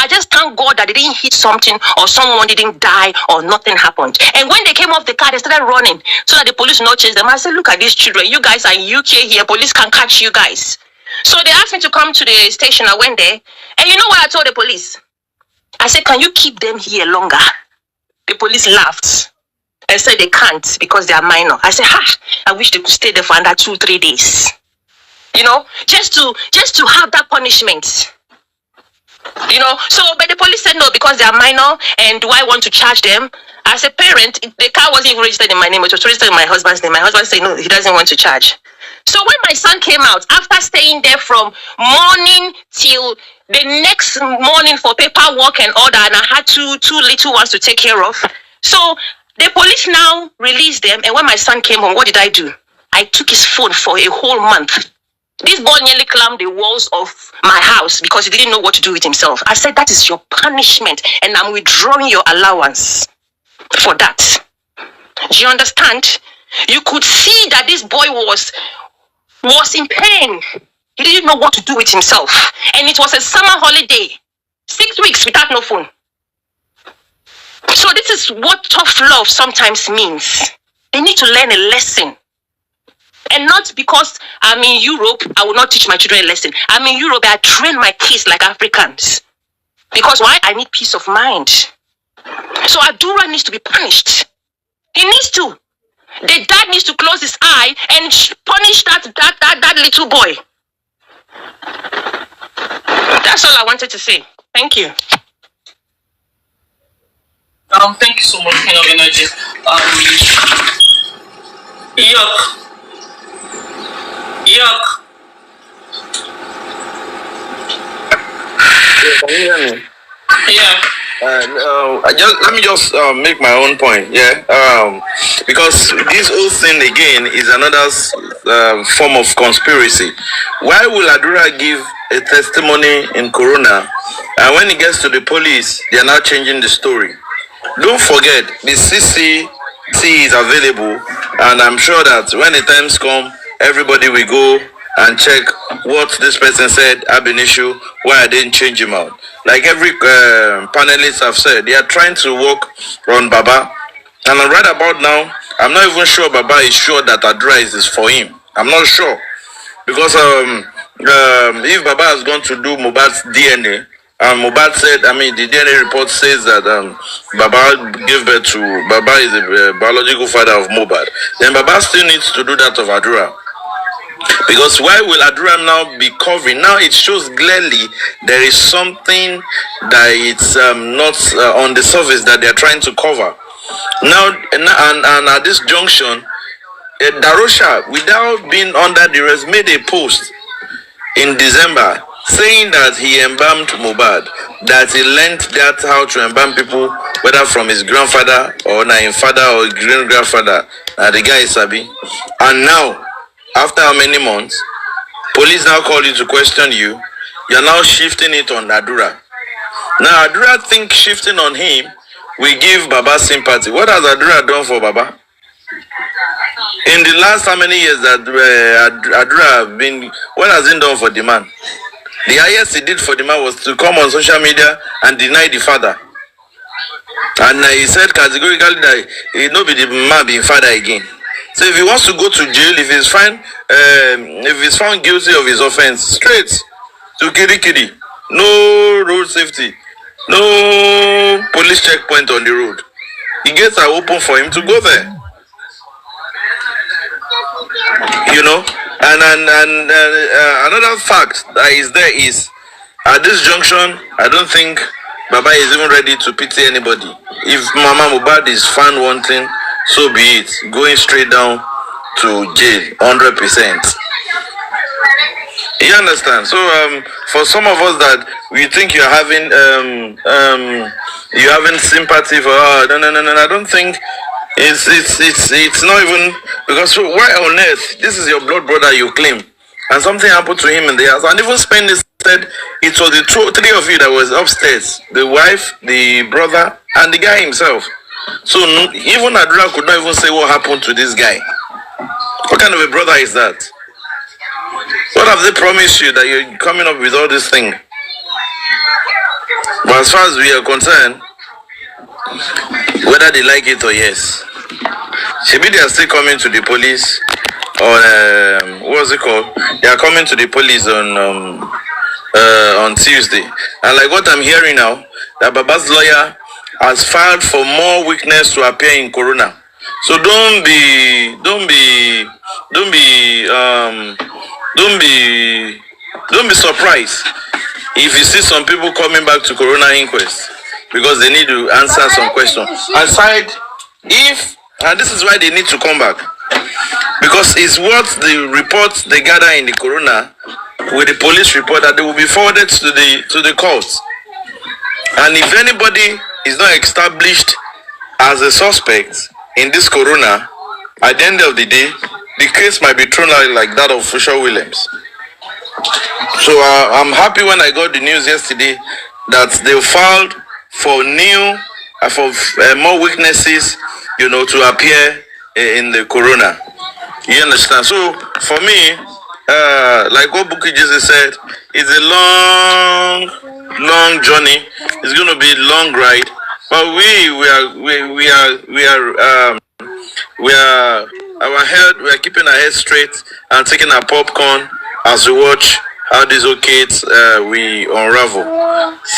I just thank God that they didn't hit something or someone didn't die or nothing happened. And when they came off the car, they started running so that the police would not chase them. I said, look at these children. You guys are in UK here. Police can catch you guys. So they asked me to come to the station. I went there. And you know what I told the police? I said, can you keep them here longer? The police laughed and said they can't because they are minor. I said, I wish they could stay there for another 2-3 days. You know, just to have that punishment. You know, so but the police said no because they are minor, and do I want to charge them? As a parent, the car wasn't even registered in my name, it was registered in my husband's name. My husband said no, he doesn't want to charge. So when my son came out, after staying there from morning till the next morning for paperwork and all that, and I had two little ones to take care of. So the police now released them, and when my son came home, what did I do? I took his phone for a whole month. This boy nearly climbed the walls of my house because he didn't know what to do with himself. I said, that is your punishment, and I'm withdrawing your allowance for that. Do you understand? You could see that this boy was in pain. He didn't know what to do with himself. And it was a summer holiday. 6 weeks without no phone. So this is what tough love sometimes means. They need to learn a lesson. And not because I'm in Europe, I will not teach my children a lesson. I'm in Europe, I train my kids like Africans. Because why? I need peace of mind. So Adura needs to be punished. He needs to. The dad needs to close his eye and punish that little boy. That's all I wanted to say. Thank you. Thank you so much, Queen of Energy. Yuck. Can you hear me? Yeah. Let me just make my own point, yeah. Because this whole thing again is another form of conspiracy. Why will Adura give a testimony in Corona, and when it gets to the police, they are now changing the story? Don't forget, the CCT is available, and I'm sure that when the times come, everybody will go and check what this person said ab initio, why I didn't change him out. Like every panelist have said, they are trying to work on Baba. And right about now, I'm not even sure Baba is sure that Adura is for him. I'm not sure. Because if Baba has gone to do mohbad's DNA, and mohbad said, the DNA report says that Baba gave birth to, Baba is the biological father of mohbad, then Baba still needs to do that of Adura. Because why will Adura now be covering? Now it shows clearly there is something that it's not on the surface that they're trying to cover. Now, and at this junction, Darosha, without being under duress, made a post in December saying that he embalmed mohbad, that he learned that how to embalm people, whether from his grandfather or his father or great-grandfather. The guy is Sabi. And now, after how many months, police now call you to question you. You're now shifting it on Adura. Now Adura think shifting on him will give Baba sympathy. What has Adura done for Baba? In the last how many years that Adura have been, what has he done for the man? The highest he did for the man was to come on social media and deny the father. And he said categorically that he not be the man being father again. So if he wants to go to jail, if he's found guilty of his offense, straight to Kirikiri. No road safety, no police checkpoint on the road. the gates are open for him to go there. You know, and another fact that is there is, at this junction, I don't think Baba is even ready to pity anybody. If Mama Mohbad is found wanting, so be it. Going straight down to jail, 100%. You understand? So for some of us that we think you're having sympathy for, no, I don't think it's not even, because why on earth, this is your blood brother you claim, and something happened to him in the house, and even Spending said it was the three of you that was upstairs, the wife, the brother, and the guy himself. So even Adura could not even say what happened to this guy. What kind of a brother is that? What have they promised you that you're coming up with all this thing? But as far as we are concerned, whether they like it or yes, maybe they are still coming to the police on what's it called? They are coming to the police on Tuesday, and like what I'm hearing now, that Baba's lawyer has filed for more witness to appear in Corona. So don't be surprised if you see some people coming back to Corona inquest, because they need to answer some questions. Aside, and this is why they need to come back, because it's what the reports they gather in the Corona with the police report that they will be forwarded to the courts. And if anybody is not established as a suspect in this Corona, at the end of the day, the case might be thrown out like that of Fisher Williams. So I'm happy when I got the news yesterday that they filed for more witnesses, you know, to appear in the Corona. You understand? So for me, like what Buki Jesus said, it's a long journey. It's going to be a long ride. But we are keeping our head straight and taking our popcorn as we watch how these old kids we unravel.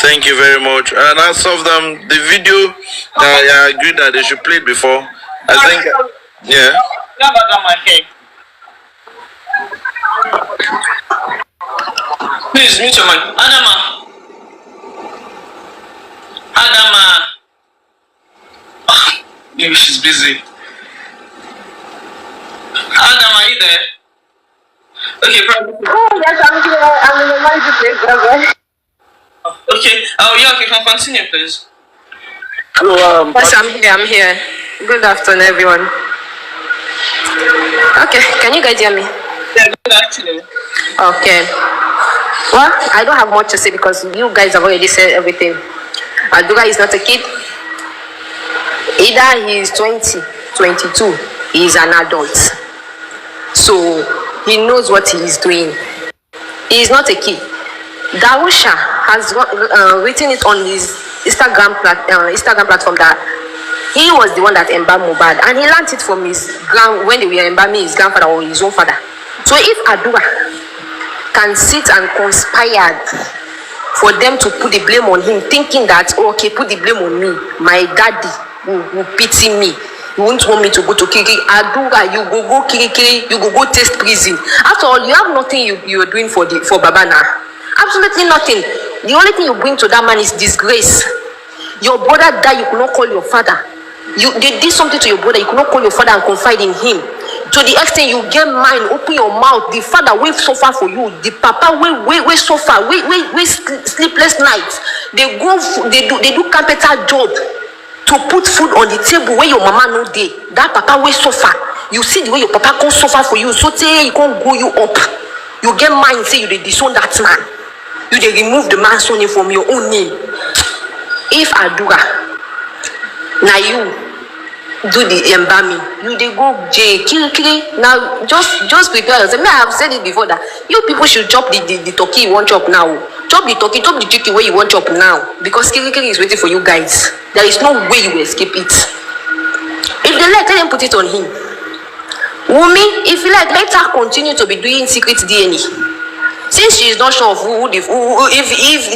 Thank you very much. And as of them, the video, I agree that they should play it before. I think, yeah. Please mute your mic. Adama. Maybe she's busy. Adam, are you there? Okay, probably. Oh, yes, I'm in the marketplace. Okay. Oh, yeah, okay, can continue, please. Hello, yes, I'm here. Good afternoon, everyone. Okay, can you guys hear me? Yeah, good afternoon. Okay. Well, I don't have much to say because you guys have already said everything. Adura is not a kid. Either he is 20, 22, he is an adult. So he knows what he is doing. He is not a kid. Darusha has written it on his Instagram platform that he was the one that embalmed Mohbad, and he learned it from his when they were embalming his grandfather or his own father. So if Adura can sit and conspire for them to put the blame on him, thinking that, oh, okay, put the blame on me, my daddy will pity me, you won't want me to go to Kiri. Adura, you go Kiri, you go taste prison. After all, you have nothing you are doing for Baba now. Absolutely nothing. The only thing you bring to that man is disgrace. Your brother died, you could not call your father. They did something to your brother, you could not call your father and confide in him. To the extent you get mine, open your mouth. The father will suffer for you. The papa will suffer. We sleepless nights. They do capital job to put food on the table where your mama no dey. That papa will suffer. You see the way your papa can't suffer for you. So say he can't go you up. You get mine, say you dey disown that man. You dey remove the man's name from your own name. If Adura, now you do the embalming, you dey go jail, kiri. Now just prepare yourself. I have said it before that you people should chop the turkey you want chop now. Chop the turkey, chop the chicken where you want chop now, because kiri is waiting for you guys. There is no way you will escape it. If they like, let them put it on him. Wummi, if you like, let her continue to be doing secret DNA. Since she is not sure of if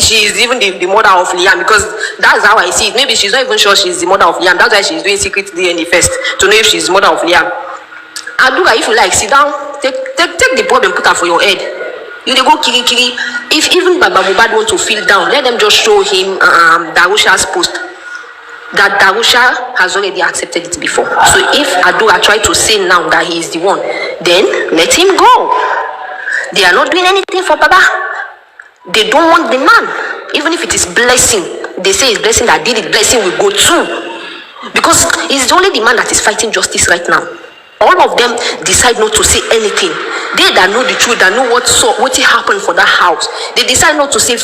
she is even the mother of Liam, because that's how I see it. Maybe she's not even sure she's the mother of Liam. That's why she's doing secret DNA first to know if she's the mother of Liam. Aduga, if you like, sit down, take the board and put her for your head. You dey go kiri. If even Baba Mohbad want to feel down, let them just show him Darusha's post. That Darusha has already accepted it before. So if Aduga try to say now that he is the one, then let him go. They are not doing anything for Baba. They don't want the man. Even if it is blessing, they say it's blessing that did it, blessing will go too. Because it's only the man that is fighting justice right now. All of them decide not to say anything. They that know the truth, that know what happened for that house, they decide not to say,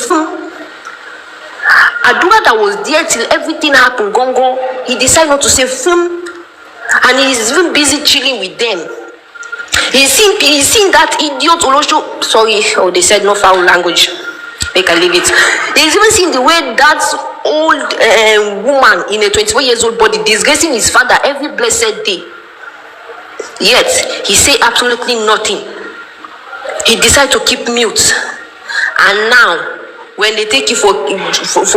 Aduga that was there till everything happened, Gongo, he decided not to say, and he is even busy chilling with them. He's seen that idiot Olosho. Sorry, they said no foul language. Make I leave it. He's even seen the way that old woman in a 24 years old body disgracing his father every blessed day. Yet he say absolutely nothing. He decided to keep mute. And now, when they take you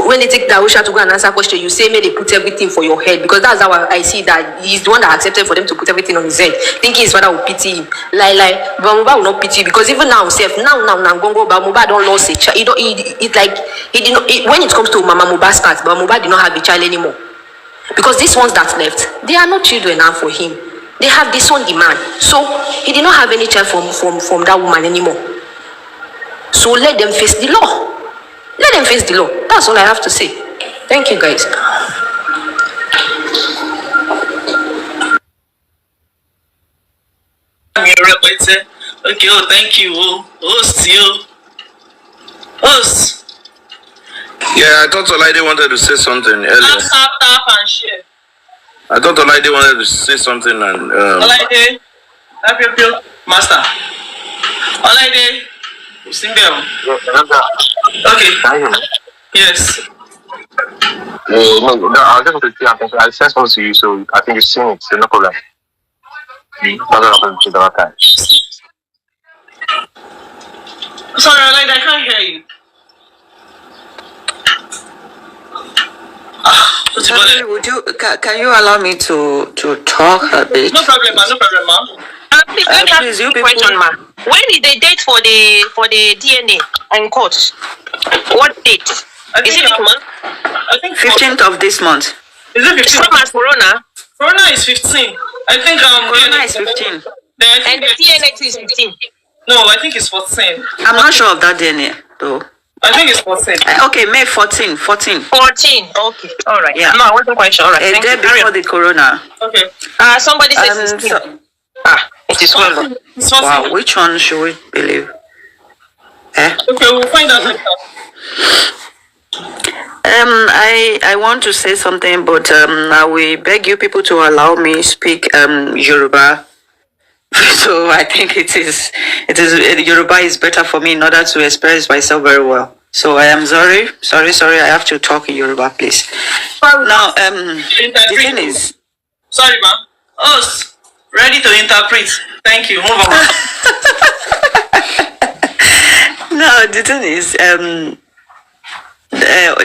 when they take Darusha to go and answer question, you say, may they put everything for your head, because that's how I see that he's the one that accepted for them to put everything on his head, thinking his father will pity him. Like, but Mohbad will not pity you, because even now himself, now Gongo, but Mohbad don't lose a child. When it comes to Mama Mohbad's part, but Mohbad did not have a child anymore, because these ones that left, they are not children now for him. They have this one demand, so he did not have any child from that woman anymore. So let them face the law. Let them face the law. That's all I have to say. Thank you, guys. Okay, thank you. Host. Yeah, I thought Olaide wanted to say something earlier. Tap and share. I thought Olaide wanted to say something and Olaide, master. Olaide, Simbel. Okay. Yes. No, I was just going to say attention. I sent something to you, so I think you've seen it, so no problem. Sorry, Olaide, I can't hear you. Can you allow me to talk a bit? No problem, ma. Please, let me ask you a question, ma. When is the date for the DNA in court? What date? Is it this month? I think 15th of this month. Is it 15th? Same as Corona? Corona is 15. I think Corona is 15. And the DNA is 15. No, I think it's 14. I'm not sure of that DNA though. I think it's 14. Okay, May 14. 14. Okay. All right. Yeah. No, I wasn't quite sure. All right. A day before the Corona. Okay. Somebody says 16. It is well. Wow, which one should we believe? Okay, we'll find out later. I want to say something, but I will beg you people to allow me speak Yoruba. So I think it is Yoruba is better for me in order to express myself very well. So I am sorry. I have to talk in Yoruba, please. Now, the thing is, sorry, ma. Us ready to interpret. Thank you. Move on. No, the thing is,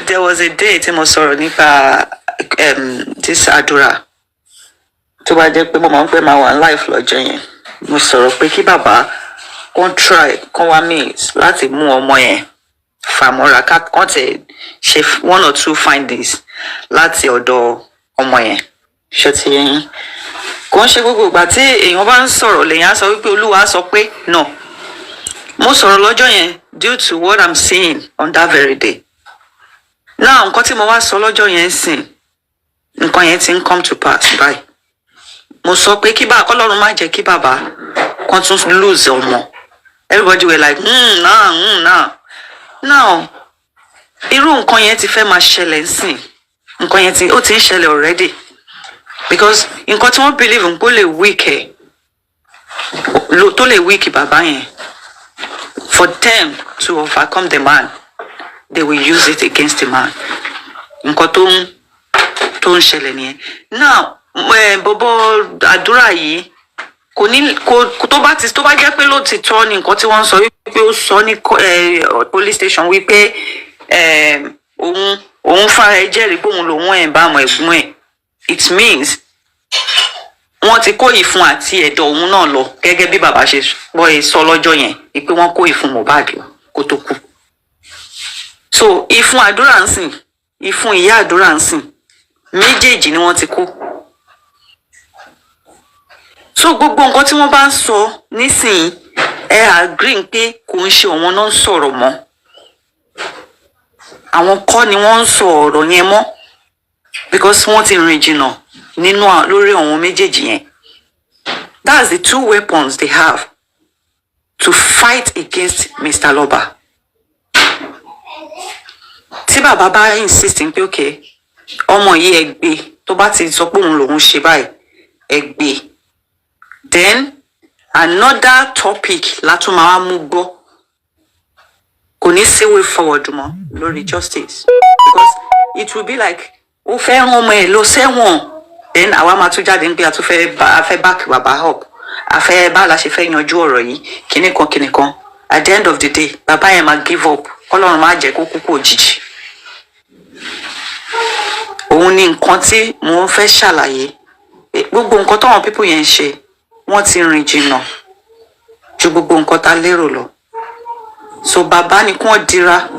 there was a day Timosoro Nipa this Adura. To buy the people my life lọ́jọ́ yẹn. Mo sọ̀rọ̀ pé kí bàbá kon try kon wá means láti mú ọmọ yẹn famora ká kon te ṣe 1 or 2 findings láti ọ̀dọ̀ ọmọ yẹn. Ṣé ti yín? Kon ṣe gbogbo ìgbà tí èyàn bá ń sọ̀rọ̀ lèyàn sọ wípé Olúwa sọ pé no. Mo sọ̀rọ̀ lọ́jọ́ yẹn due to what I'm seeing on that very day. Now nǹkan tí mo wá sọ lọ́jọ́ yẹn sìn nǹkan yẹn ti ń come to pass báyìí. Mo sọ pé kí bá Ọlọ́run má jẹ́ kí bàbá kan tún lose ọmọ. Everybody were like now irú nǹkan yẹn ti fẹ́ máa ṣẹlẹ̀ nsìn. Nǹkan yẹn ó ti ń ṣẹlẹ̀ already. Because nǹkan tí wọ́n believe n kò lè weak tó lè weak bàbá yẹn. For them to overcome the man, they will use it against the man. Nǹkan tó ń ṣẹlẹ̀ nìyẹn. Now, Bobo Adura yìí, kò ní tó bá jẹ́ pé lóòtítọ́ ni nǹkan tí wọ́n sọ wípé ó sọ ní police station wípé òun fara ẹ jẹ́rìí pé òun lòun ẹ̀ bá àmọ́ ẹ̀gbọ́n ẹ̀, it means wọ́n ti kó ìfun àti ẹ̀dọ̀ òun náà lọ gẹ́gẹ́ bí bàbá ṣe sọ lọ́jọ́ yẹn pé wọ́n kó ìfun Mohbad lọ kó tó kú. So ìfun àdúrà ń sìn, ìfun ìyá àdúrà ń sìn, méjèèjì ni wọ́n ti kó. So gbogbo nǹkan tí wọ́n bá ń sọ nísìnyí ẹ agree pé kò ń ṣe òun náà ń sọ̀rọ̀ mọ́, àwọn kọ́ ni wọ́n ń sọ ọ̀rọ̀ yẹn mọ́, because wọ́n ti rìn jìnnà nínú lórí àwọn méjèèjì yẹn. That's the two weapons they have to fight against Mr. Loba. Tí bàbá bá insist pé okay ọmọ yìí ẹ gbé, tó bá ti sọ pé òun lòun ṣe báyìí ẹ gbé, then another topic látún máa mú gbọ́, kò ní sí way forward mọ́ lórí justice, because it will be like ó fẹ́ rán ọmọ ẹ̀ lọ sẹ́wọ̀n, then àwa máa tún jáde pé a fẹ́ back bàbá up, a fẹ́ bá la ṣe fẹ́ yanjú ọ̀rọ̀ yìí kíní kan. At the end of the day bàbá yẹn máa give up, Ọlọ́run máa jẹ́ kó kúkú òjijì. Òun ni nǹkan tí mo fẹ́ ṣàlàyé, gbogbo nǹkan táwọn people yẹn ń ṣe wọ́n ti rìn jìnnà ju gbogbo nǹkan tá lérò lọ. So bàbá ni kí wọ́n dira,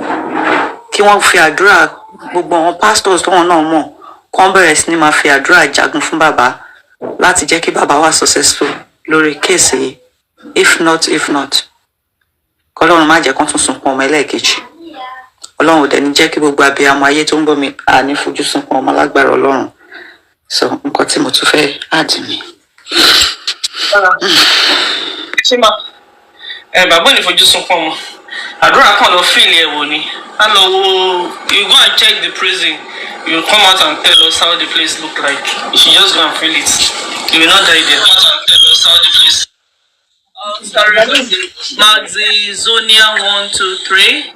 kí wọ́n fi àdúrà, gbogbo àwọn pastors tó wọn náà mọ̀ kán bẹ̀rẹ̀ sí ni máa fi àdúrà jagun fún bàbá láti jẹ́ kí bàbá wà successful lórí kéèsì yìí. If not kọ́lọ́run má jẹ́ kán tún sunkún ọmọ ẹlẹ́ẹ̀kejì. Ọlọ́run ò dẹ̀ ní jẹ́ kí gbogbo abiyamọ ayé tó ń bọ̀ mí àní fojú sunkún ọmọ lágbára Ọlọ́run. So nǹkan tí mo tún fẹ́ add ni. Ṣé bàbá ò ní fojú sunkún ọmọ, àdúrà kan lọ fíìlì ẹ̀ wò ni. And you go and check the prison, you come out and tell us how the place look like. You should just go and feel it. You will not die there. Come out and tell us how the place. Sorry, Maxi Zonia 1, 2, 3.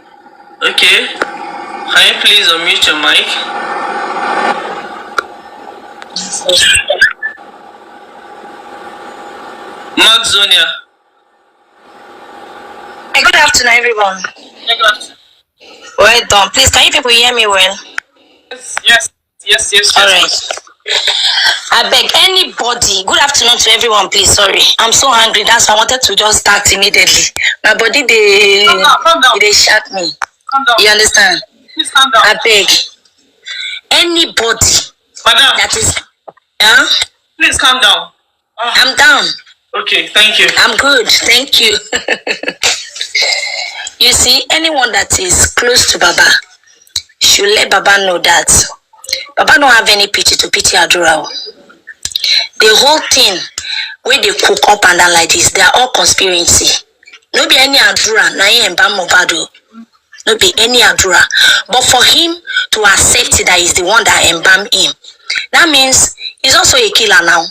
Okay. Can you please unmute your mic? Max Zonia. Good afternoon, everyone. Good afternoon. Well done. Please, can you people hear me well? Yes. All right. I beg anybody. Good afternoon to everyone, please. Sorry, I'm so hungry. That's why I wanted to just start immediately. My body, calm down. They shock me. Calm down. You understand? Please calm down. I beg anybody. Madam. That is. Please calm down. I'm down. Okay, thank you. I'm good. Thank you. You see, anyone that is close to Baba should let Baba know that Baba don't have any pity to pity Adura. The whole thing where they cook up and down like this, they are all conspiracy. No be any Adura, na him embalm mohbad. No be any Adura. But for him to accept that he's the one that embalmed him, that means he's also a killer now.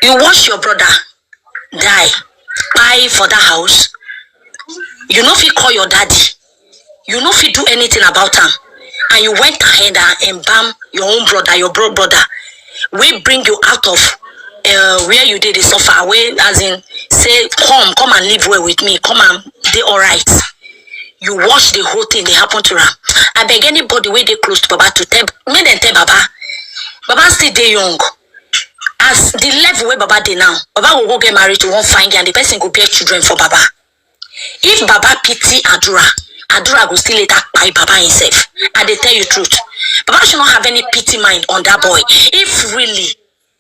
You watch your brother die, buy for that house. You know if you call your daddy, you know if you do anything about him, and you went ahead and embalm your own brother, your brother, we bring you out of where you did the suffer, where as in say come and live well with me, come and they alright. You watch the whole thing they happen to him. I beg anybody where they close to Baba to tell, make them tell Baba still they young. As the level where Baba dey now, Baba will go get married to one fine girl and the person go bear children for Baba. If Baba pity Adura go still later buy Baba himself. And they tell you truth. Baba should not have any pity mind on that boy. If really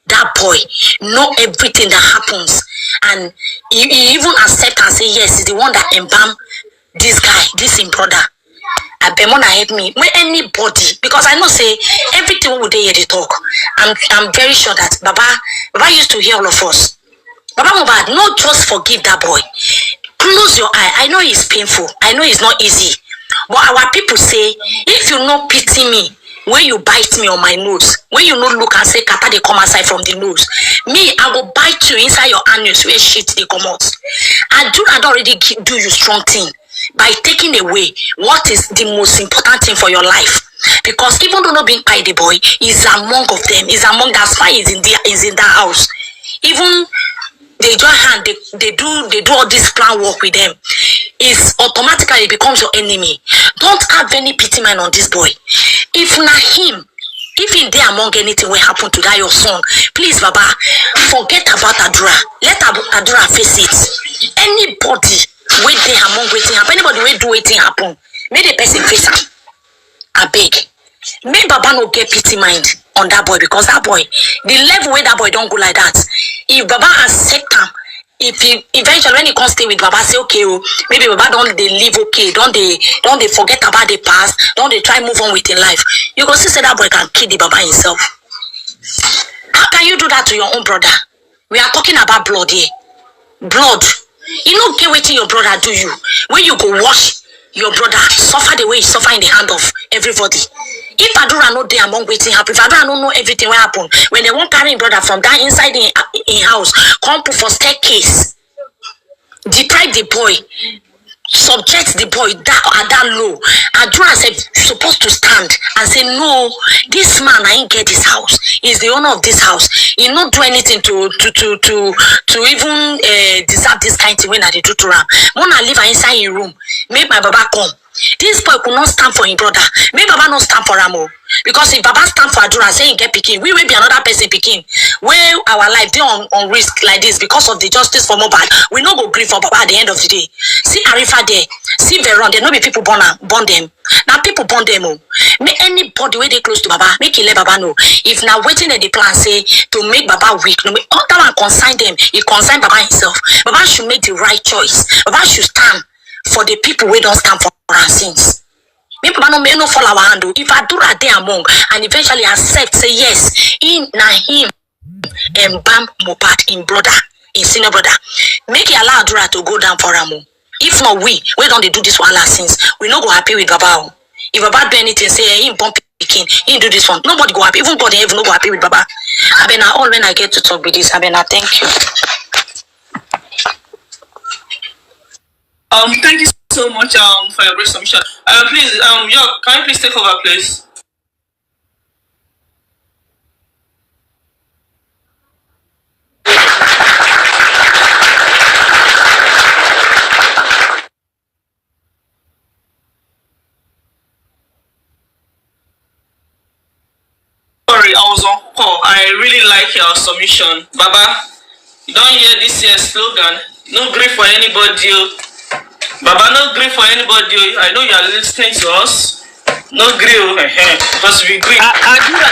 that boy know everything that happens and he even accept and say yes, he's the one that embalmed this guy, this in brother. I beg wanna help me. When anybody, because I know say everything we dey hear they talk. I'm very sure that Baba used to hear all of us. Baba Mohbad, not just forgive that boy. Close your eye. I know it's painful. I know it's not easy. But our people say, if you no pity me, when you bite me on my nose, when you no look and say kata they come aside from the nose, me, I will bite you inside your anus where shit they come out. I don't already do you strong thing by taking away what is the most important thing for your life. Because even though not being by the boy, is among of them, is among that's why is in that house. Even they join hand, they do all this plan work with them, is automatically becomes your enemy. Don't have any pity mind on this boy. If not him, if in there among anything will happen to that your son, please Baba, forget about Adura. Let Adura face it. Anybody wait there among waiting happen, anybody will do waiting happen, may the person face him. I beg. May Baba no get pity mind on that boy, because that boy, the level where that boy don't go like that. If Baba accept him, if he eventually when he comes stay with Baba, say okay, oh, maybe Baba don't they live okay, don't they forget about the past, don't they try move on with their life. You go see say that boy can kill the Baba himself. How can you do that to your own brother? We are talking about blood here. Blood. You know get waiting your brother do you. When you go wash your brother, suffer the way he suffer in the hand of everybody. If Adura know they among waiting happen, if Adura don't know everything will happen, when they won't carry brother from that inside in house, come put for staircase, deprive the boy, subject the boy that low. Adura said supposed to stand and say no, this man I ain't get this house. He's the owner of this house. He not do anything to even deserve this kind of thing when I do to him. When I live inside your room, make my Baba come. This boy could not stand for his brother. Maybe Baba not stand for Ramo. Because if Baba stand for Adura, say he get picking, we will be another person picking. Where our life they on risk like this because of the justice for mohbad, we no go grieve for Baba at the end of the day. See Arifa there, see Veron, there no be people born them. Now people born them. Make anybody where they close to Baba, make he let Baba know. If now waiting at the plan say to make Baba weak, no, all that one consign them. He consign Baba himself. Baba should make the right choice. Baba should stand for the people who don't stand for our sins. Maybe Baba no fall our hand. If Adura there among and eventually accept, say yes, in na him and bam mohbad in brother, in senior brother, make it allow Adura to go down for Ramo. If not, we don't they do this Wàhàlà sins, we no go happy with Baba. If Baba do anything, say him bump picking, he do this one, nobody go happy. Even God in heaven no go happy with Baba. I been all when I get to talk with this, I been thank you. Thank you so much for your great submission. Please, yo, can you please take over, please? Sorry, I was on call. I really like your submission. Baba, you don't hear this year's slogan, no grief for anybody. Baba, no grief for anybody. I know you are listening to us. No grief, because we grieve. Adura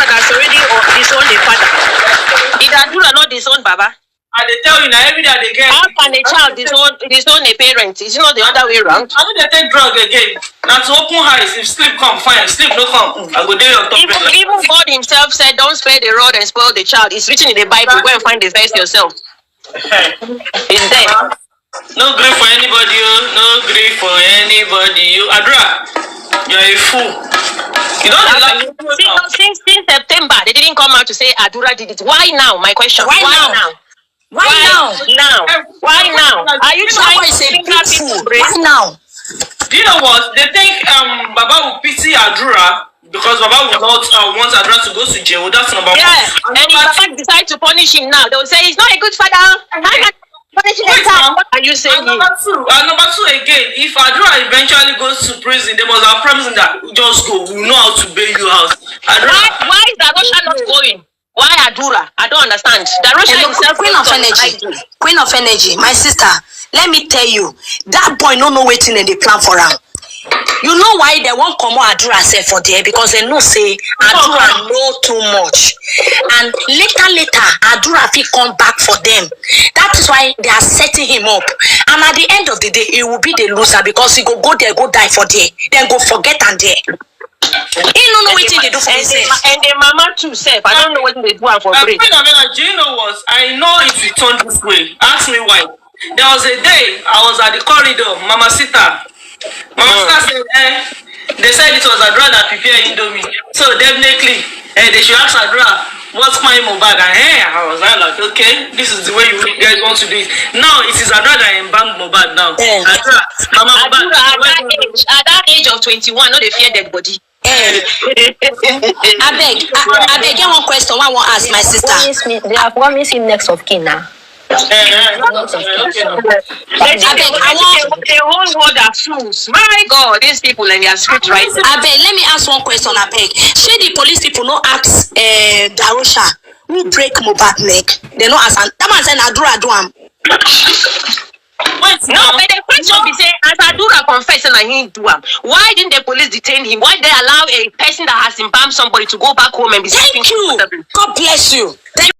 that's already disowned the father. Did Adura not disown Baba? And they tell you now every day they get. How can a child disown a parent? Is it not the other way around? I know they take drug again. Now to open eyes, if sleep come, fine. Sleep no come. I go there on top. Even God himself said, don't spare the rod and spoil the child. It's written in the Bible. Go and find the verse yourself. It's there. No grief for anybody, no grief for anybody. Adura, you're a fool. You don't like since September, they didn't come out to say Adura did it. Why now? My question. Why now? Why now? Are you trying to finger people? Why now? Do you know what? They think Baba will pity Adura because Baba will not want Adura to go to jail. That's number one. Yeah, and if Baba decide to punish him now, they'll say he's not a good father. What are you saying? And number two again, if Adura eventually goes to prison, they must have promised that just go. We know how to bail you out. Why is Darosha not going? Why Adura? I don't understand. Darosha himself. Queen of energy, my sister. Let me tell you, that boy no waiting in the plan for him. You know why they won't come out Adura say for there? Because they know say Adura know too much. And later, Adura will come back for them. That is why they are setting him up. And at the end of the day, he will be the loser because he go there, go die for there. Then go forget and there. He don't know what they do for himself. And the mama too self. I don't know what they do for free. Do you know what? I know if you turn this way. Ask me why. There was a day I was at the corridor, Mama Sita said, they said it was Adura that prepared Indomie. So definitely, they should ask Adura, what's my mohbad? And I was like, okay, this is the way you guys want to do it. Now it is Adura that embalmed mohbad now. Adura, Mama mohbad. At that age of 21, no, they fear dead body. I beg, get one question. I want to ask my sister. They are promising next of kin now. The whole world are fools. My God, these people and their script writers. Abeg, let me ask one question, abeg. Shey the police people no ask Darusha who break Mohbad neck? They no ask am. That man say na Adura do am. No, but the question be say, as Adura confess and he do am, why didn't the police detain him? Why did they allow a person that has embalmed somebody to go back home and be Thank you. God bless you. Thank